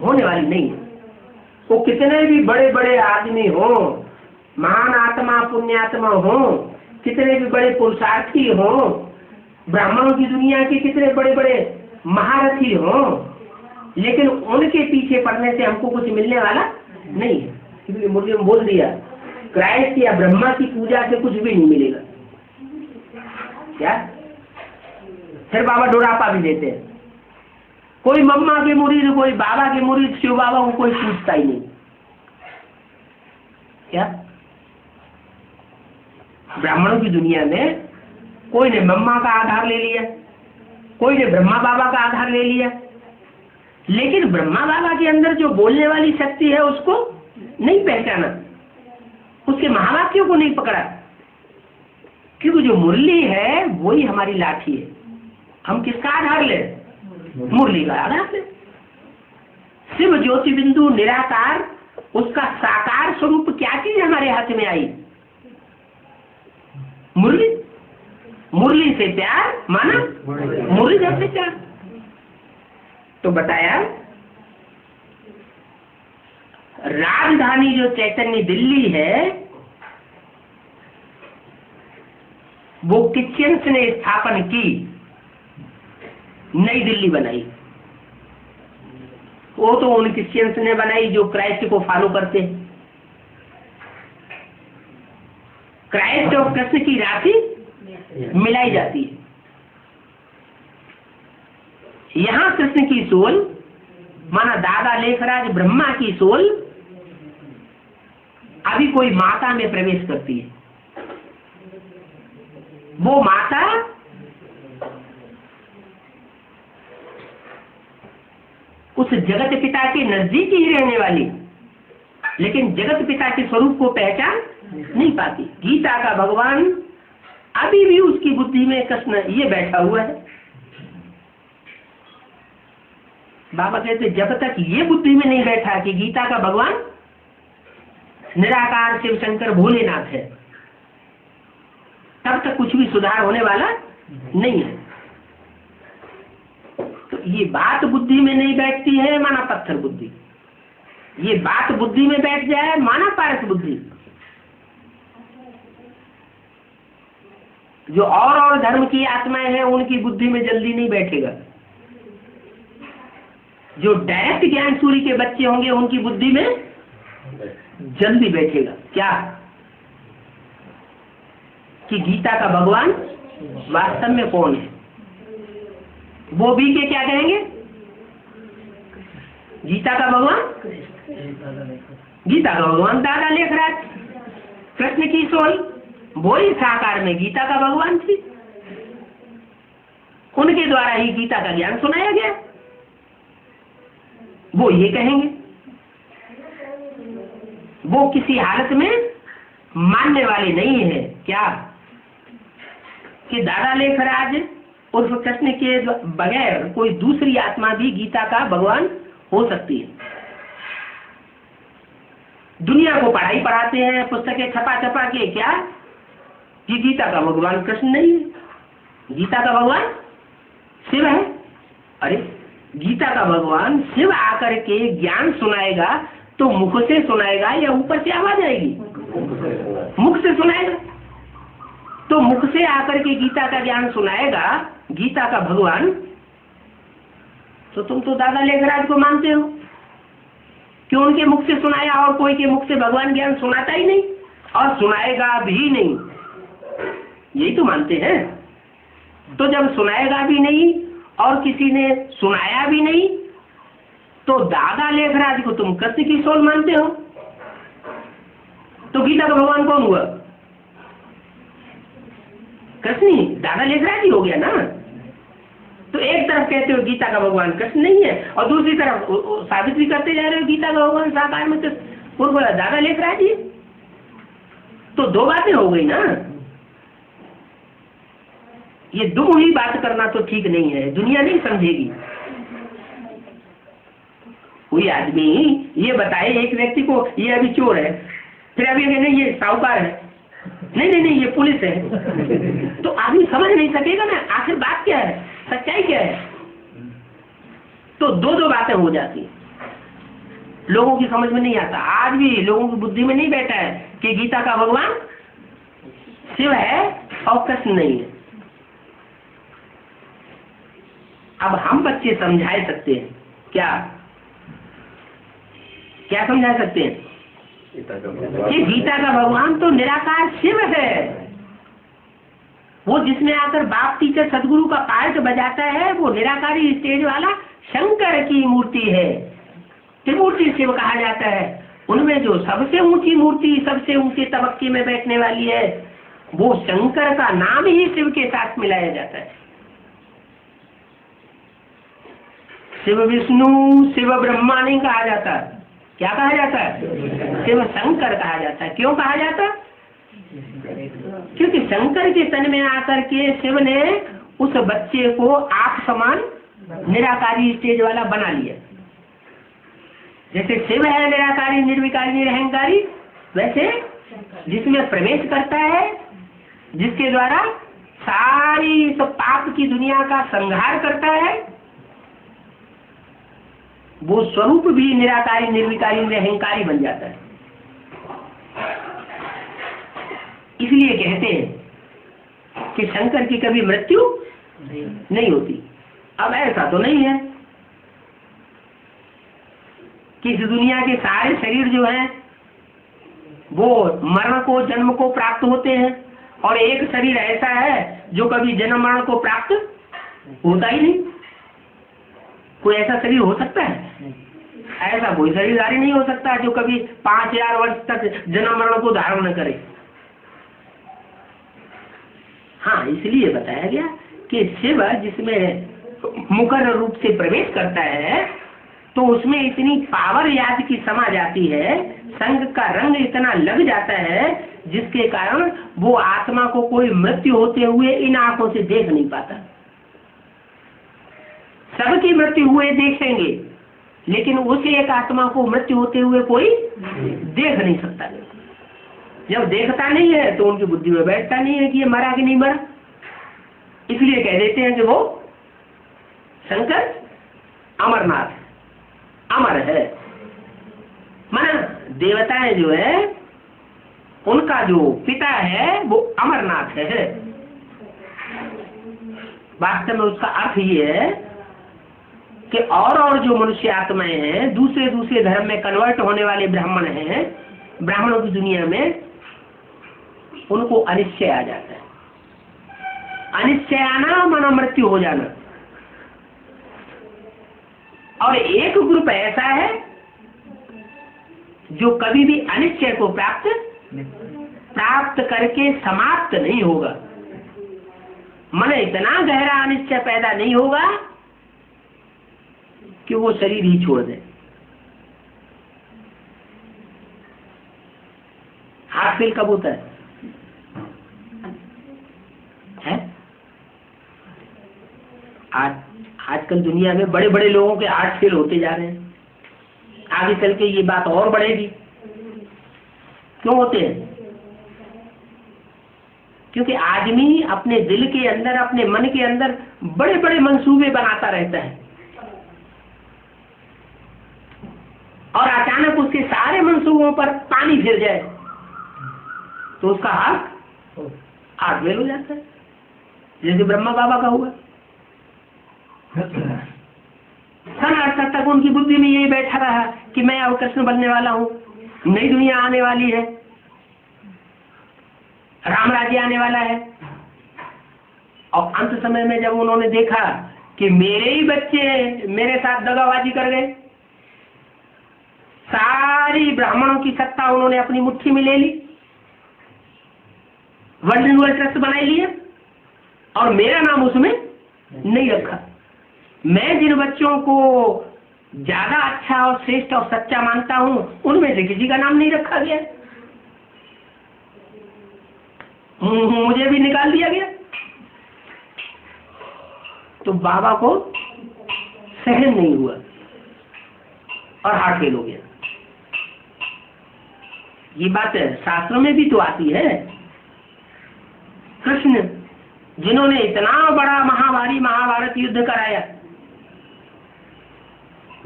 होने वाली नहीं है। वो कितने भी बड़े बड़े आदमी हो, महान आत्मा पुण्यात्मा हो, कितने भी बड़े पुरुषार्थी हो, ब्राह्मणों की दुनिया के कितने बड़े बड़े महारथी हो, लेकिन उनके पीछे पड़ने से हमको कुछ मिलने वाला नहीं है। इसलिए मुझे बोल दिया क्राइस्ट या ब्रह्मा की पूजा से कुछ भी नहीं मिलेगा। क्या? फिर बाबा डोरापा भी देते हैं। कोई मम्मा के मुरीद, कोई बाबा के मुरीद, शिव बाबा को कोई पूछता ही नहीं। क्या? ब्राह्मणों की दुनिया में कोई ने मम्मा का आधार ले लिया, कोई ने ब्रह्मा बाबा का आधार ले लिया, लेकिन ब्रह्मा बाबा के अंदर जो बोलने वाली शक्ति है उसको नहीं पहचाना, उसके महावाक्यों को नहीं पकड़ा, क्योंकि जो मुरली है वही हमारी लाठी है। हम किसका आधार ले? मुरली का आधार ले। शिव ज्योति बिंदु निराकार, उसका साकार स्वरूप क्या चीज हमारे हाथ में आई? मुरली। मुरली से प्यार माना मुरली जैसे प्यार। तो बताया राजधानी जो चैतन्य दिल्ली है वो क्रिश्चियंस ने स्थापन की, नई दिल्ली बनाई। वो तो उन क्रिश्चियंस ने बनाई जो क्राइस्ट को फॉलो करते हैं। क्राइस्ट और कृष्ण की राशि मिलाई जाती है। यहां कृष्ण की सोल माना दादा लेखराज ब्रह्मा की सोल अभी कोई माता में प्रवेश करती है। वो माता उस जगत पिता के नजदीक ही रहने वाली, लेकिन जगत पिता के स्वरूप को पहचान नहीं पाती। गीता का भगवान अभी भी उसकी बुद्धि में कृष्ण ये बैठा हुआ है। बाबा कहते जब तक ये बुद्धि में नहीं बैठा कि गीता का भगवान निराकार शिव शंकर भोलेनाथ है, तब तक कुछ भी सुधार होने वाला नहीं है। तो ये बात बुद्धि में नहीं बैठती है माना पत्थर बुद्धि, ये बात बुद्धि में बैठ जाए माना पारस बुद्धि। जो और धर्म की आत्माएं हैं उनकी बुद्धि में जल्दी नहीं बैठेगा। जो डायरेक्ट ज्ञान सूर्य के बच्चे होंगे उनकी बुद्धि में जल्दी बैठेगा। क्या कि गीता का भगवान वास्तव में कौन है। वो भी के क्या कहेंगे, गीता का भगवान, गीता का भगवान दादा लेखराज कृष्ण की सोल वो ही साकार में गीता का भगवान थी। उनके द्वारा ही गीता का ज्ञान सुनाया गया, वो ये कहेंगे। वो किसी हालत में मानने वाले नहीं है क्या कि दादा लेखराज उर्फ कृष्ण के बगैर कोई दूसरी आत्मा भी गीता का भगवान हो सकती है। दुनिया को पढ़ाई पढ़ाते हैं, पुस्तकें छपा छपा के, क्या कि गीता का भगवान कृष्ण नहीं है, गीता का भगवान शिव है। अरे गीता का भगवान शिव आकर के ज्ञान सुनाएगा तो मुख से सुनाएगा या ऊपर से आवाज आएगी, मुख से सुनाएगा। तो मुख से आकर के गीता का ज्ञान सुनाएगा गीता का भगवान। तो तुम तो दादा लेखराज को मानते हो, क्यों उनके मुख से सुनाया और कोई के मुख से भगवान ज्ञान सुनाता ही नहीं और सुनाएगा भी नहीं, यही तो मानते हैं। तो जब सुनाएगा भी नहीं और किसी ने सुनाया भी नहीं तो दादा लेखराज को तुम कृष्ण की सोल मानते हो, तो गीता का भगवान कौन हुआ, कृष्ण ही, दादा लेखराज ही हो गया ना। तो एक तरफ कहते हो गीता का भगवान कृष्ण नहीं है और दूसरी तरफ साबित भी करते जा रहे हो गीता का भगवान साकार में तो बोला दादा लेखराज ही। तो दो बातें हो गई ना। ये दो ही बात करना तो ठीक नहीं है, दुनिया नहीं समझेगी। कोई आदमी ये बताए एक व्यक्ति को ये अभी चोर है, फिर अभी नहीं ये साहूकार है, नहीं नहीं नहीं ये पुलिस है, तो आदमी समझ नहीं सकेगा ना आखिर बात क्या है, सच्चाई क्या है। तो दो दो बातें हो जाती, लोगों की समझ में नहीं आता। आज भी लोगों की बुद्धि में नहीं बैठा है कि गीता का भगवान शिव है और कृष्ण नहीं है। अब हम बच्चे समझा सकते हैं, क्या क्या समझा सकते हैं कि गीता का भगवान तो निराकार शिव है। वो जिसमें आकर बाप टीचर सदगुरु का पार्ट बजाता है वो निराकारी स्टेज वाला शंकर की मूर्ति है, त्रिमूर्ति शिव कहा जाता है। उनमें जो सबसे ऊंची मूर्ति, सबसे ऊंचे तबक्के में बैठने वाली है, वो शंकर का नाम ही शिव के साथ मिलाया जाता है। शिव विष्णु शिव ब्रह्मा नहीं कहा जाता, क्या कहा जाता है, शिव शंकर कहा जाता है। क्यों कहा जाता, क्योंकि शंकर के तन में आकर के शिव ने उस बच्चे को आप समान निराकारी स्टेज वाला बना लिया। जैसे शिव है निराकारी निर्विकारी निरहंकारी, वैसे जिसमें प्रवेश करता है, जिसके द्वारा सारी इस पाप की दुनिया का संहार करता है, वो स्वरूप भी निराकारी, निर्विकारी, निरहंकारी बन जाता है। इसलिए कहते हैं कि शंकर की कभी मृत्यु नहीं होती। अब ऐसा तो नहीं है कि इस दुनिया के सारे शरीर जो हैं वो मरण को, जन्म को प्राप्त होते हैं, और एक शरीर ऐसा है जो कभी जन्म मरण को प्राप्त होता ही नहीं। कोई ऐसा शरीर हो सकता है? ऐसा कोई शरीरधारी नहीं हो सकता जो कभी 5000 वर्ष तक जन्म मरण को धारण न करे। हाँ, इसलिए बताया गया कि शिव जिसमें मुकर रूप से प्रवेश करता है तो उसमें इतनी पावर याद की समा जाती है, संग का रंग इतना लग जाता है, जिसके कारण वो आत्मा को कोई मृत्यु होते हुए इन आंखों से देख नहीं पाता। सबकी मृत्यु हुए देखेंगे, लेकिन उस एक आत्मा को मृत्यु होते हुए कोई देख नहीं सकता। जब देखता नहीं है तो उनकी बुद्धि में बैठता नहीं है कि ये मरा कि नहीं मरा। इसलिए कह देते हैं कि वो शंकर अमरनाथ अमर है। माना देवताएं जो है उनका जो पिता है वो अमरनाथ है। वास्तव में उसका अर्थ ये है कि और जो मनुष्य आत्माएं हैं, दूसरे दूसरे धर्म में कन्वर्ट होने वाले ब्राह्मण हैं, ब्राह्मणों की दुनिया में उनको अनिश्चय आ जाता है। अनिश्चय आना माना मृत्यु हो जाना। और एक ग्रुप ऐसा है जो कभी भी अनिश्चय को प्राप्त करके समाप्त नहीं होगा। मन इतना गहरा अनिश्चय पैदा नहीं होगा कि वो शरीर ही छोड़ दे। हार्ट फेल कब होता है? आजकल दुनिया में बड़े बड़े लोगों के हार्ट फेल होते जा रहे हैं। आगे चल के ये बात और बढ़ेगी। क्यों होते हैं? क्योंकि आदमी अपने दिल के अंदर, अपने मन के अंदर बड़े बड़े मंसूबे बनाता रहता है, और अचानक उसके सारे मंसूबों पर पानी फिर जाए तो उसका हार्ट फेल हो जाता है, जैसे ब्रह्मा बाबा का हुआ। सन 68 तक उनकी बुद्धि में यही बैठा रहा कि मैं अब कृष्ण बनने वाला हूँ, नई दुनिया आने वाली है, राम राज्य आने वाला है। और अंत समय में जब उन्होंने देखा कि मेरे ही बच्चे मेरे साथ दगाबाजी कर गए, सारी ब्राह्मणों की सत्ता उन्होंने अपनी मुट्ठी में ले ली, वर्ल्ड रिन्यूअल ट्रस्ट बना लिया, और मेरा नाम उसमें नहीं रखा। मैं जिन बच्चों को ज्यादा अच्छा और श्रेष्ठ और सच्चा मानता हूं, उनमें से किसी का नाम नहीं रखा गया, मुझे भी निकाल दिया गया। तो बाबा को सहन नहीं हुआ और हार्ट फेल हो गया। ये बात शास्त्रों में भी तो आती है। कृष्ण जिन्होंने इतना बड़ा महाभारी महाभारत युद्ध कराया,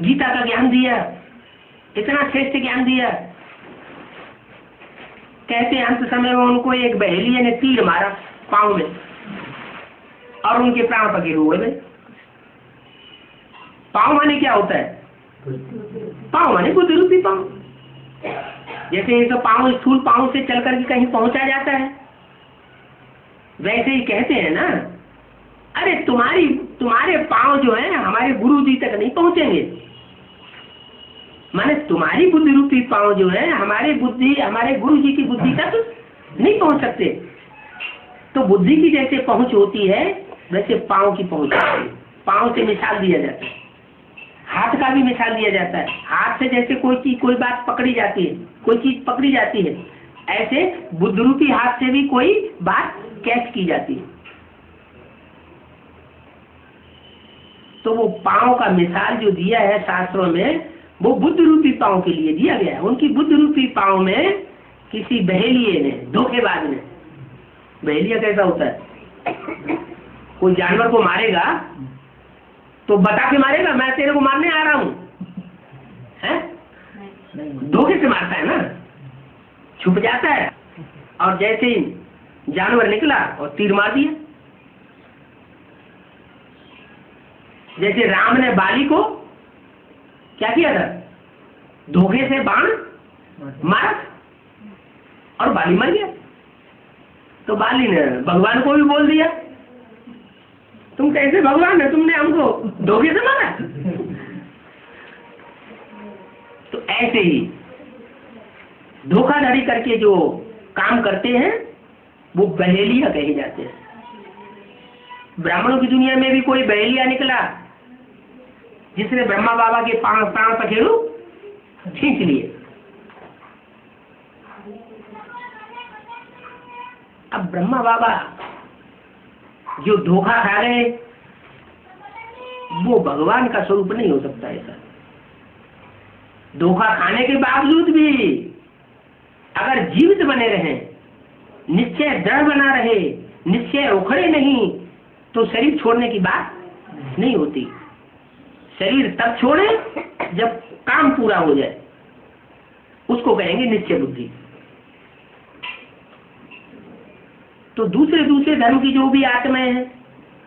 गीता का ज्ञान दिया, इतना श्रेष्ठ ज्ञान दिया, कहते अंत समय में उनको एक बहेलिये ने तीर मारा पांव में और उनके प्राण पखेरु हुए। पांव माने क्या होता है? पांव माने बुद्धि रूपी पांव। जैसे ये तो पांव स्थूल पांव से चल करके कहीं पहुंचा जाता है, वैसे ही कहते हैं ना, अरे तुम्हारे पांव जो है हमारे गुरु जी तक नहीं पहुंचेंगे। माने तुम्हारी बुद्धि रूपी पांव जो है हमारे गुरु जी की बुद्धि तक नहीं पहुंच सकते। तो बुद्धि की जैसे पहुंच होती है, वैसे पांव की पहुंच होती है। पांव से मिसाल दिया जाता है, हाथ का भी मिसाल दिया जाता है। हाथ से जैसे कोई बात पकड़ी जाती है, कोई चीज पकड़ी जाती है, ऐसे बुद्धि रूपी हाथ से भी कोई बात कैच की जाती है। तो वो पांव का मिसाल जो दिया है शास्त्रों में, वो बुद्ध रूपी पांव के लिए दिया गया है। उनकी बुद्ध रूपी पांव में किसी बहेलिये ने, धोखेबाज ने, बहेलिया कैसा होता है? कोई जानवर को मारेगा तो बता के मारेगा मैं तेरे को मारने आ रहा हूं, है? धोखे से मारता है ना, छुप जाता है और जैसे ही जानवर निकला और तीर मार दिया। जैसे राम ने बाली को क्या किया था, धोखे से बाण मारा और बाली मर गया। तो बाली ने भगवान को भी बोल दिया तुम कैसे भगवान है, तुमने हमको धोखे से मारा। तो ऐसे ही धोखाधड़ी करके जो काम करते हैं वो बहेलिया कहे जाते हैं। ब्राह्मणों की दुनिया में भी कोई बहेलिया निकला जिसने ब्रह्मा बाबा के प्राण पखेरु खींच लिए। अब ब्रह्मा बाबा जो धोखा खा गए वो भगवान का स्वरूप नहीं हो सकता। ऐसा धोखा खाने के बावजूद भी अगर जीवित बने रहे, निश्चय दृढ़ बना रहे, निश्चय उखड़े नहीं, तो शरीर छोड़ने की बात नहीं होती। शरीर तब छोड़े जब काम पूरा हो जाए, उसको कहेंगे निश्चय बुद्धि। तो दूसरे धर्म की जो भी आत्माएं हैं,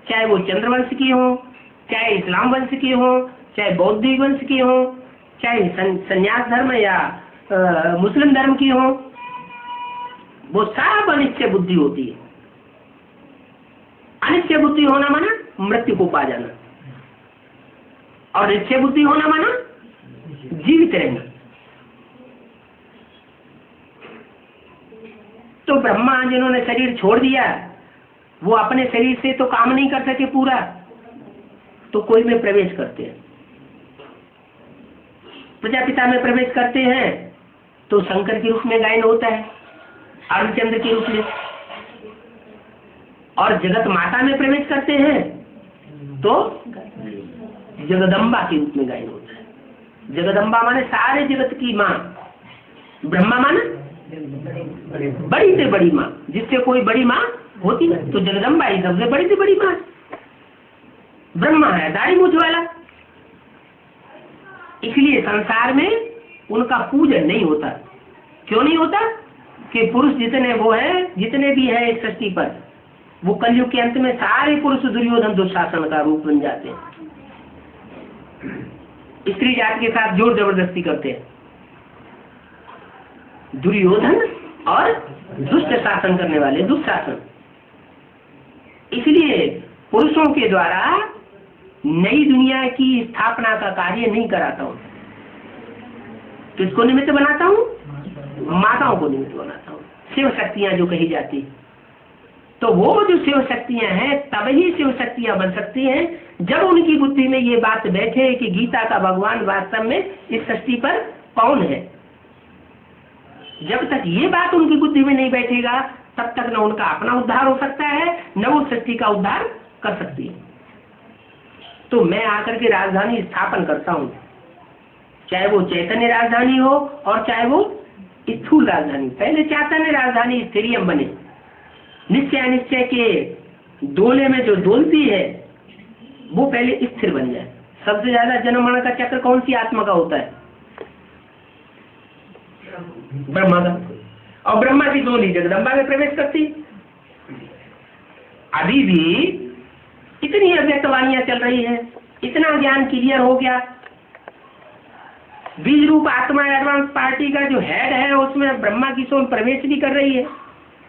चाहे वो चंद्रवंश की हो, चाहे इस्लाम वंश की हो, चाहे बौद्ध वंश की हो, चाहे संन्यास धर्म या मुस्लिम धर्म की हो, वो सब अनिश्चय बुद्धि होती है। अनिश्चय बुद्धि होना माना मृत्यु को पा जाना, और निश्चय बुद्धि होना माना जीवित रहना। तो ब्रह्मा जिन्होंने शरीर छोड़ दिया वो अपने शरीर से तो काम नहीं कर सके पूरा, तो कोई में प्रवेश करते हैं। प्रजापिता में प्रवेश करते हैं तो शंकर के रूप में गायन होता है, अर्धचंद्र के रूप में। और जगत माता में प्रवेश करते हैं तो जगदम्बा के रूप में गायन होता है। जगदम्बा माने सारे जगत की माँ, ब्रह्मा माने बड़ी से बड़ी माँ, जिससे कोई बड़ी माँ होती है। तो जगदम्बा ही सबसे बड़ी से बड़ी माँ। ब्रह्मा है दाढ़ी मूछ वाला, इसलिए संसार में उनका पूजन नहीं होता। क्यों नहीं होता? कि पुरुष जितने वो है, जितने भी है इस सृष्टि पर, वो कलयुग के अंत में सारे पुरुष दुर्योधन दुशासन का रूप बन जाते हैं। स्त्री जाति के साथ जोर जबरदस्ती करते हैं। दुर्योधन और दुष्ट शासन करने वाले दुशासन। इसलिए पुरुषों के द्वारा नई दुनिया की स्थापना का कार्य नहीं कराता हूं। किसको निमित्त बनाता हूं? माताओं को निमित्त बनाता हूं। शिव शक्तियां जो कही जाती, तो वो जो शिव शक्तियां हैं तब ही शिव शक्तियां बन सकती हैं जब उनकी बुद्धि में ये बात बैठे कि गीता का भगवान वास्तव में इस सृष्टि पर कौन है। जब तक ये बात उनकी बुद्धि में नहीं बैठेगा तब तक न उनका अपना उद्धार हो सकता है, न वो सृष्टि का उद्धार कर सकती है। तो मैं आकर के राजधानी स्थापन करता हूं, चाहे वो चैतन्य राजधानी हो और चाहे वो स्थूल राजधानी। पहले चैतन्य राजधानी स्थिरियम बने, निश्चय अनिश्चय के दोले में जो डोलती है वो पहले स्थिर बन जाए। सबसे ज्यादा जन्म मरण का चक्र कौन सी आत्मा का होता है? ब्रह्मा का। और ब्रह्मा की डोली जगदम्बा में प्रवेश करती। अभी भी इतनी अव्यक्तवाणियां चल रही है, इतना ज्ञान क्लियर हो गया। बीज रूप आत्मा एडवांस पार्टी का जो हेड है उसमें ब्रह्मा की सोल प्रवेश भी कर रही है,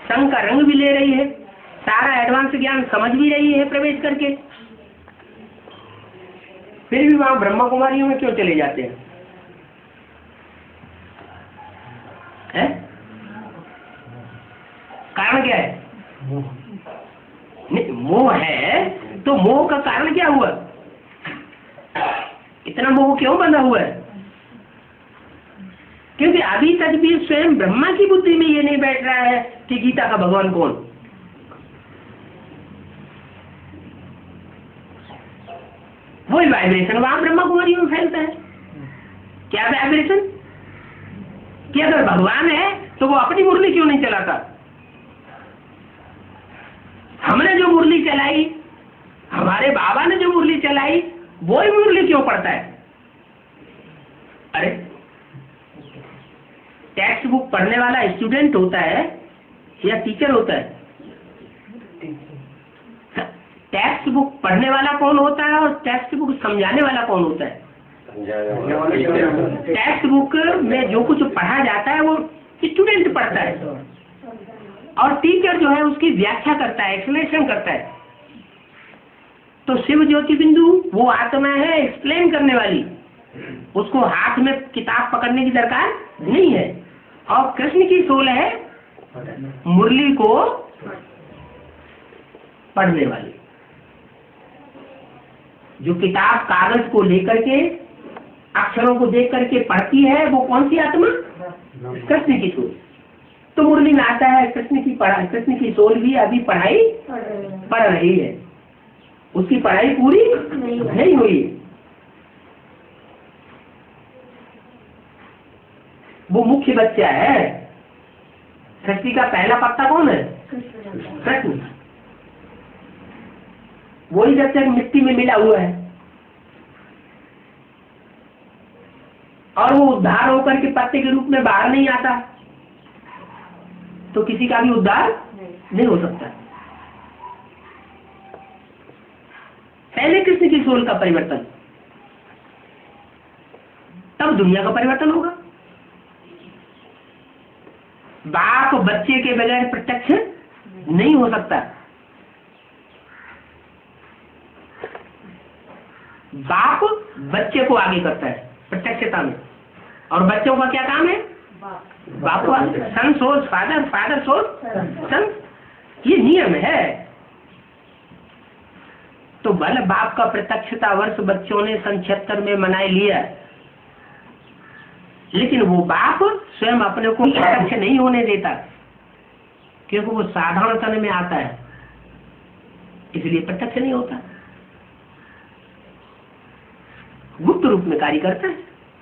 संघ का रंग भी ले रही है, सारा एडवांस ज्ञान समझ भी रही है प्रवेश करके। फिर भी वहां ब्रह्मा कुमारियों में क्यों चले जाते हैं? कारण क्या है? मोह है। तो मोह का कारण क्या हुआ? इतना मोह क्यों बंधा हुआ है? क्योंकि अभी तक भी स्वयं ब्रह्मा की बुद्धि में ये नहीं बैठ रहा है कि गीता का भगवान कौन। वही वाइब्रेशन वहां ब्रह्मा कुमारियों में फैलता है। क्या वाइब्रेशन? कि अगर भगवान है तो वो अपनी मुरली क्यों नहीं चलाता? हमने जो मुरली चलाई, हमारे बाबा ने जो मुरली चलाई, वो ही मुरली क्यों पढ़ता है? अरे टेक्स्ट बुक पढ़ने वाला स्टूडेंट होता है या टीचर होता है? टेक्स्ट बुक पढ़ने वाला कौन होता है और टेक्स्ट बुक समझाने वाला कौन होता है? टेक्स्ट बुक में जो कुछ पढ़ा जाता है वो स्टूडेंट पढ़ता है और टीचर जो है उसकी व्याख्या करता है, एक्सप्लेनेशन करता है। तो शिव ज्योति बिंदु वो आत्मा है एक्सप्लेन करने वाली, उसको हाथ में किताब पकड़ने की दरकार नहीं है। और कृष्ण की सोल है मुरली को पढ़ने वाली, जो किताब कागज को लेकर के अक्षरों को देख करके पढ़ती है, वो कौन सी आत्मा? कृष्ण की सोल। तो मुरली में आता है कृष्ण की सोल भी अभी पढ़ाई पढ़ रही है, उसकी पढ़ाई पूरी नहीं हुई। वो मुख्य बच्चा है। सृष्टि का पहला पत्ता कौन है? कृष्ण। वही जब तक मिट्टी में मिला हुआ है और वो उद्धार होकर के पत्ते के रूप में बाहर नहीं आता, तो किसी का भी उद्धार नहीं हो सकता। पहले कृष्ण की सोल का परिवर्तन, तब दुनिया का परिवर्तन होगा। बाप बच्चे के बगैर प्रत्यक्ष नहीं हो सकता। बाप बच्चे को आगे करता है प्रत्यक्षता में, और बच्चों का क्या काम है? बाप का सन सोच फादर, फादर सोच सन, ये नियम है। तो भले बाप का प्रत्यक्षता वर्ष बच्चों ने सन 76 में मनाए लिया, लेकिन वो बाप स्वयं अपने को प्रत्यक्ष नहीं होने देता, क्योंकि वो साधारण तन में आता है, इसलिए प्रत्यक्ष नहीं होता, गुप्त रूप में कार्य करता है।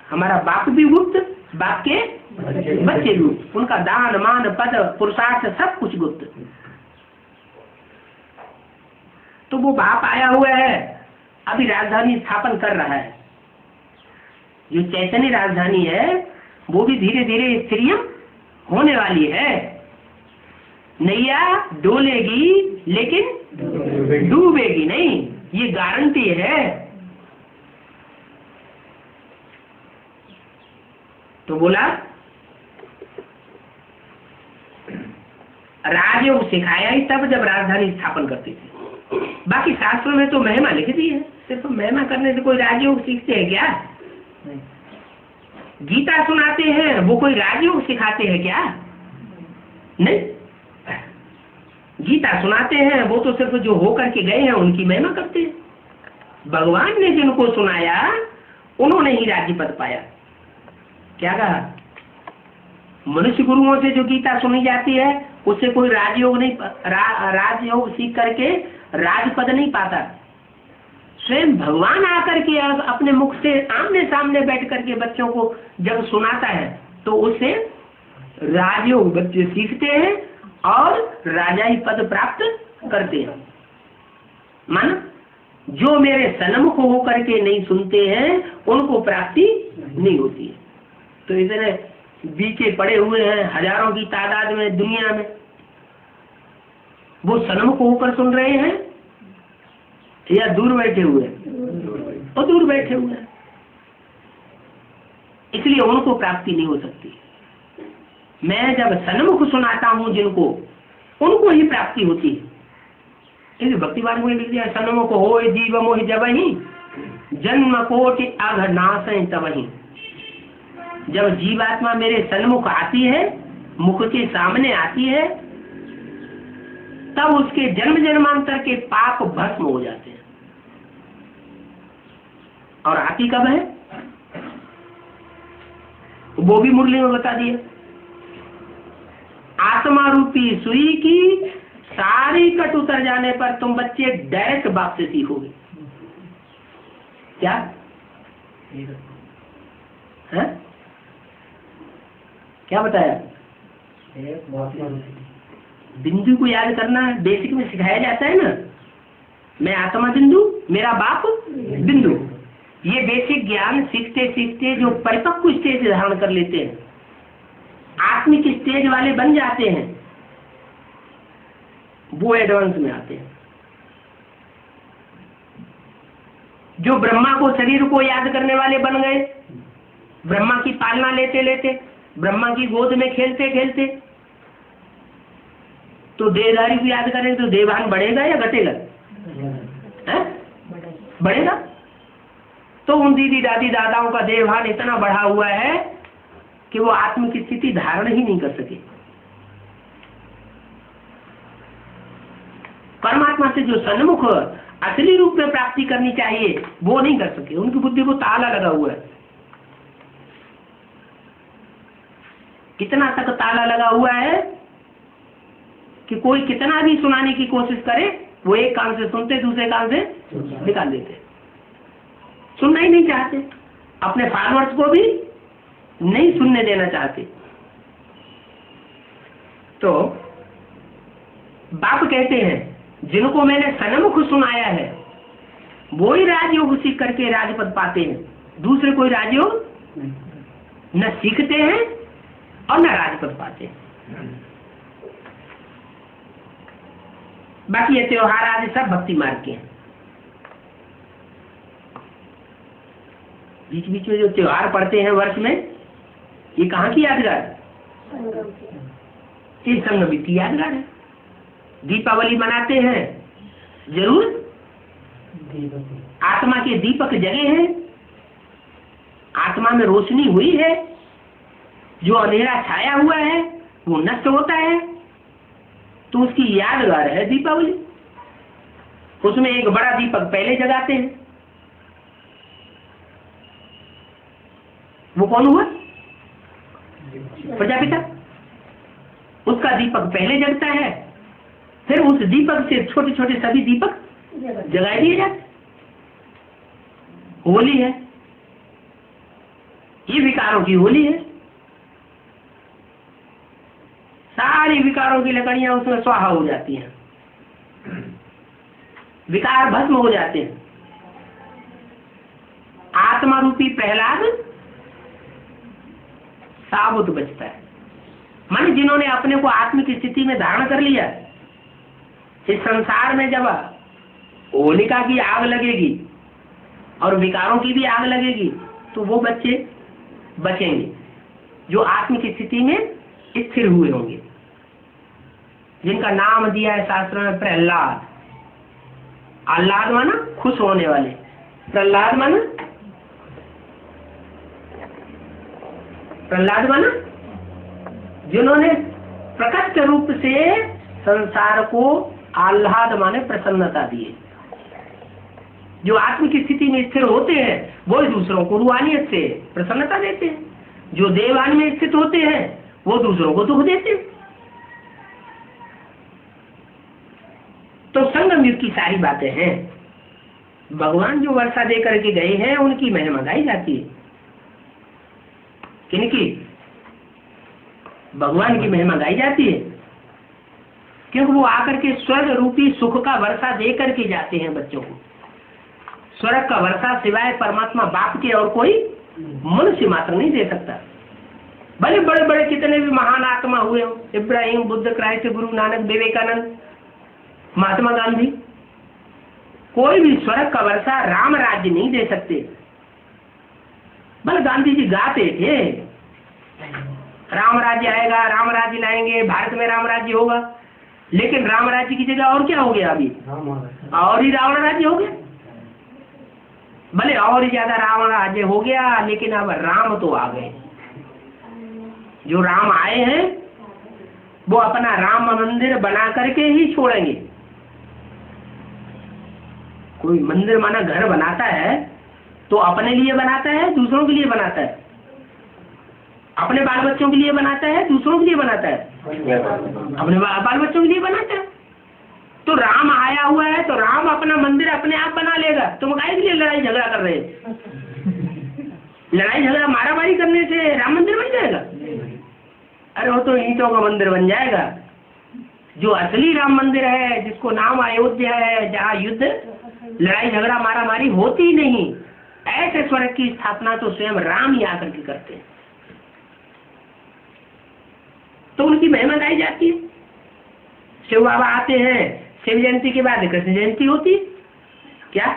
हमारा बाप भी गुप्त, बाप के बच्चे भी गुप्त, उनका दान मान पद पुरुषार्थ सब कुछ गुप्त। तो वो बाप आया हुआ है, अभी राजधानी स्थापन कर रहा है। जो चैतन्य राजधानी है वो भी धीरे धीरे स्थिरिय होने वाली है। नैया डोलेगी लेकिन डूबेगी नहीं, ये गारंटी है। तो बोला राजयोग सिखाया ही तब जब राजधानी स्थापन करती थी। बाकी शास्त्रों में तो महिमा लिख दी है, सिर्फ महिमा करने से कोई राजयोग सीखते हैं क्या? गीता सुनाते हैं वो कोई राजयोग सिखाते हैं क्या? नहीं, गीता सुनाते हैं वो तो सिर्फ जो होकर के गए हैं उनकी महिमा करते हैं। भगवान ने जिनको सुनाया उन्होंने ही राज्य पद पाया। क्या कहा? मनुष्य गुरुओं से जो गीता सुनी जाती है उससे कोई राजयोग नहीं, राजयोग सीख करके राजपद नहीं पाता। स्वयं भगवान आकर के अपने मुख से आमने सामने बैठ करके बच्चों को जब सुनाता है तो उससे राजयोग बच्चे सीखते हैं और राजाई पद प्राप्त करते हैं। माना जो मेरे सन्मुख होकर के नहीं सुनते हैं उनको प्राप्ति नहीं होती है। तो इतने बीचे पड़े हुए हैं हजारों की तादाद में दुनिया में, वो सन्मुख होकर सुन रहे हैं या दूर बैठे हुए हैं? और दूर बैठे हुए हैं, इसलिए उनको प्राप्ति नहीं हो सकती। मैं जब सन्मुख सुनाता हूं जिनको, उनको ही प्राप्ति होती है। क्योंकि भक्ति मार्ग में लिख दिया सन्मुख हो जीव मोहि जबहि जन्म कोटि अघ नासै तबहि। जब जीवात्मा मेरे सन्मुख आती है, मुख के सामने आती है, तब उसके जन्म जन्मांतर के पाप भस्म हो जाते हैं। और आती कब है वो भी मुरली में बता दिया। आत्मा रूपी सुई की सारी कट उतर जाने पर तुम बच्चे डायरेक्ट बाप से सीखोगे। क्या है? क्या बताया? बिंदु को याद करना बेसिक में सिखाया जाता है ना, मैं आत्मा बिंदु, मेरा बाप बिंदु। ये बेसिक ज्ञान सीखते सीखते जो परिपक्व स्टेज धारण कर लेते हैं, आत्मिक स्टेज वाले बन जाते हैं, वो एडवांस में आते हैं। जो ब्रह्मा को, शरीर को याद करने वाले बन गए, ब्रह्मा की पालना लेते लेते, ब्रह्मा की गोद में खेलते खेलते, तो देहधारी को याद करें तो देहभान बढ़ेगा या घटेगा? बढ़ेगा। तो उन दीदी दादी दादाओं का देहभान इतना बढ़ा हुआ है कि वो आत्म की स्थिति धारण ही नहीं कर सके। परमात्मा से जो सन्मुख असली रूप में प्राप्ति करनी चाहिए वो नहीं कर सके, उनकी बुद्धि को ताला लगा हुआ है। कितना तक ताला लगा हुआ है कि कोई कितना भी सुनाने की कोशिश करे, वो एक कान से सुनते दूसरे कान से निकाल देते, सुनना ही नहीं चाहते, अपने फॉलोअर्स को भी नहीं सुनने देना चाहते। तो बाप कहते हैं जिनको मैंने सन्मुख सुनाया है वो ही राजयोग सीख करके राजपद पाते हैं, दूसरे कोई राजयोग न सीखते हैं और न राजपद पाते हैं। बाकी ये त्योहार आदि सब भक्ति मार्ग के हैं। बीच बीच में जो त्योहार पड़ते हैं वर्ष में, ये कहाँ की यादगार? ये संगम की यादगार है। दीपावली मनाते हैं, जरूर आत्मा के दीपक जगे हैं, आत्मा में रोशनी हुई है, जो अंधेरा छाया हुआ है वो नष्ट होता है, तो उसकी यादगार है दीपावली। उसमें एक बड़ा दीपक पहले जगाते हैं, वो कौन हुआ? प्रजापिता। उसका दीपक पहले जगता है, फिर उस दीपक से छोटे छोटे सभी दीपक जगाए दिए जाते। होली है, ये विकारों की होली है। सारी विकारों की लकड़ियां उसमें स्वाहा हो जाती हैं, विकार भस्म हो जाते हैं। आत्मा रूपी प्रहलाद साबुत बचता है। माने जिन्होंने अपने को आत्मिक स्थिति में धारण कर लिया, इस संसार में जब होलिका की आग लगेगी और विकारों की भी आग लगेगी तो वो बच्चे बचेंगे जो आत्मिक स्थिति में स्थिर हुए होंगे, जिनका नाम दिया है शास्त्र में प्रहलाद। आह्लाद माना खुश होने वाले, प्रहलाद माना जिन्होंने प्रकट रूप से संसार को आह्लाद माने प्रसन्नता दिए। जो आत्मिक स्थिति में स्थिर होते हैं वो दूसरों को रूहानियत से प्रसन्नता देते हैं, जो देवान में स्थित होते हैं वो दूसरों को दुख देते हैं। तो संगम युग की सारी बातें हैं। भगवान जो वर्षा दे करके गए हैं उनकी महिमा गाई जाती है। किनकी? भगवान की महिमा गाई जाती है, क्योंकि वो आकर के स्वर्ग रूपी सुख का वर्षा दे करके जाते हैं बच्चों को। स्वर्ग का वर्षा सिवाय परमात्मा बाप के और कोई मनुष्य मात्र नहीं दे सकता। भले बड़े बड़े कितने भी महान आत्मा हुए हो, इब्राहिम, बुद्ध, क्राइस्ट, गुरु नानक, विवेकानंद, महात्मा गांधी, कोई भी स्वर्ग का वर्षा राम राज्य नहीं दे सकते। बल गांधी जी गाते थे राम राज्य आएगा, राम राज्य लाएंगे, भारत में राम राज्य होगा, लेकिन राम राज्य की जगह और क्या हो गया? अभी और ही रावण राज्य हो गया। भले और ही ज्यादा रावण राज्य हो गया, लेकिन अब राम तो आ गए। जो राम आए हैं वो अपना राम मंदिर बना करके ही छोड़ेंगे। कोई मंदिर माना घर बनाता है तो अपने लिए बनाता है, दूसरों के लिए बनाता है, अपने बाल बच्चों के लिए बनाता है, दूसरों के लिए बनाता है, अपने बाल बच्चों के लिए बनाता है। तो राम आया हुआ है तो राम अपना मंदिर अपने आप बना लेगा। तुम काहे के लिए लड़ाई झगड़ा कर रहे? लड़ाई झगड़ा मारामारी करने से राम मंदिर बन जाएगा? अरे वो तो ईंटों का मंदिर बन जाएगा, जो असली राम मंदिर है, जिसको नाम अयोध्या है, जहाँ युद्ध, लड़ाई झगड़ा, मारा मारी होती नहीं, ऐसे स्वर्ग की स्थापना तो स्वयं राम ही आकर के करते हैं। तो उनकी महिमा गाई जाती है। शिव बाबा आते हैं, शिव जयंती के बाद कृष्ण जयंती होती है। क्या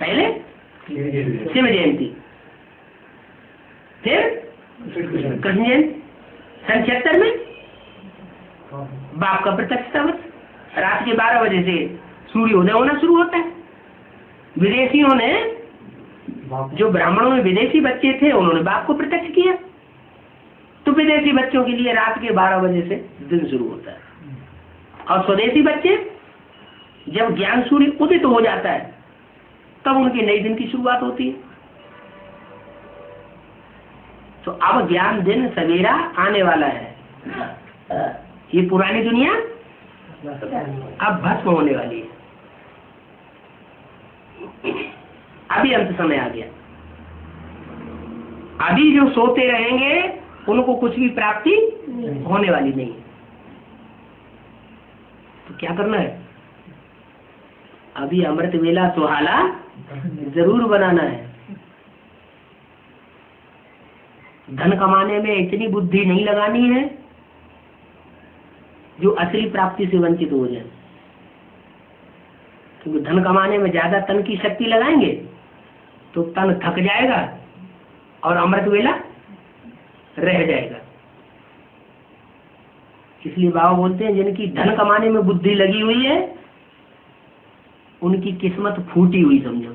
पहले शिव जयंती, फिर कृष्ण जयंती। सन 76 में बाप का प्रत्यक्षता वर्ष, रात के 12 बजे से सूर्योदय होना शुरू होता है। विदेशियों ने, जो ब्राह्मणों में विदेशी बच्चे थे, उन्होंने बाप को प्रत्यक्ष किया, तो विदेशी बच्चों के लिए रात के 12 बजे से दिन शुरू होता है। और स्वदेशी बच्चे, जब ज्ञान सूर्य उदित हो जाता है, तब उनके नए दिन की शुरुआत होती है। तो अब ज्ञान दिन सवेरा आने वाला है। ये पुरानी दुनिया अब भस्म होने वाली है। अभी अंत समय आ गया। अभी जो सोते रहेंगे उनको कुछ भी प्राप्ति होने वाली नहीं है। तो क्या करना है? अभी अमृत वेला सुहाना जरूर बनाना है। धन कमाने में इतनी बुद्धि नहीं लगानी है जो असली प्राप्ति से वंचित हो जाए, क्योंकि धन कमाने में ज्यादा तन की शक्ति लगाएंगे तो तन थक जाएगा और अमृत वेला रह जाएगा। इसलिए बाबा बोलते हैं, जिनकी धन कमाने में बुद्धि लगी हुई है उनकी किस्मत फूटी हुई समझो।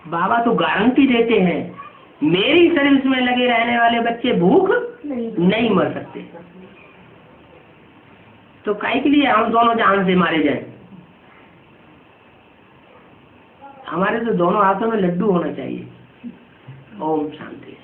बाबा तो गारंटी देते हैं, मेरी सर्विस में लगे रहने वाले बच्चे भूख नहीं मर सकते। तो काहे के लिए हम दोनों जान से मारे जाएं? हमारे तो दोनों हाथों में लड्डू होना चाहिए। ओम शांति।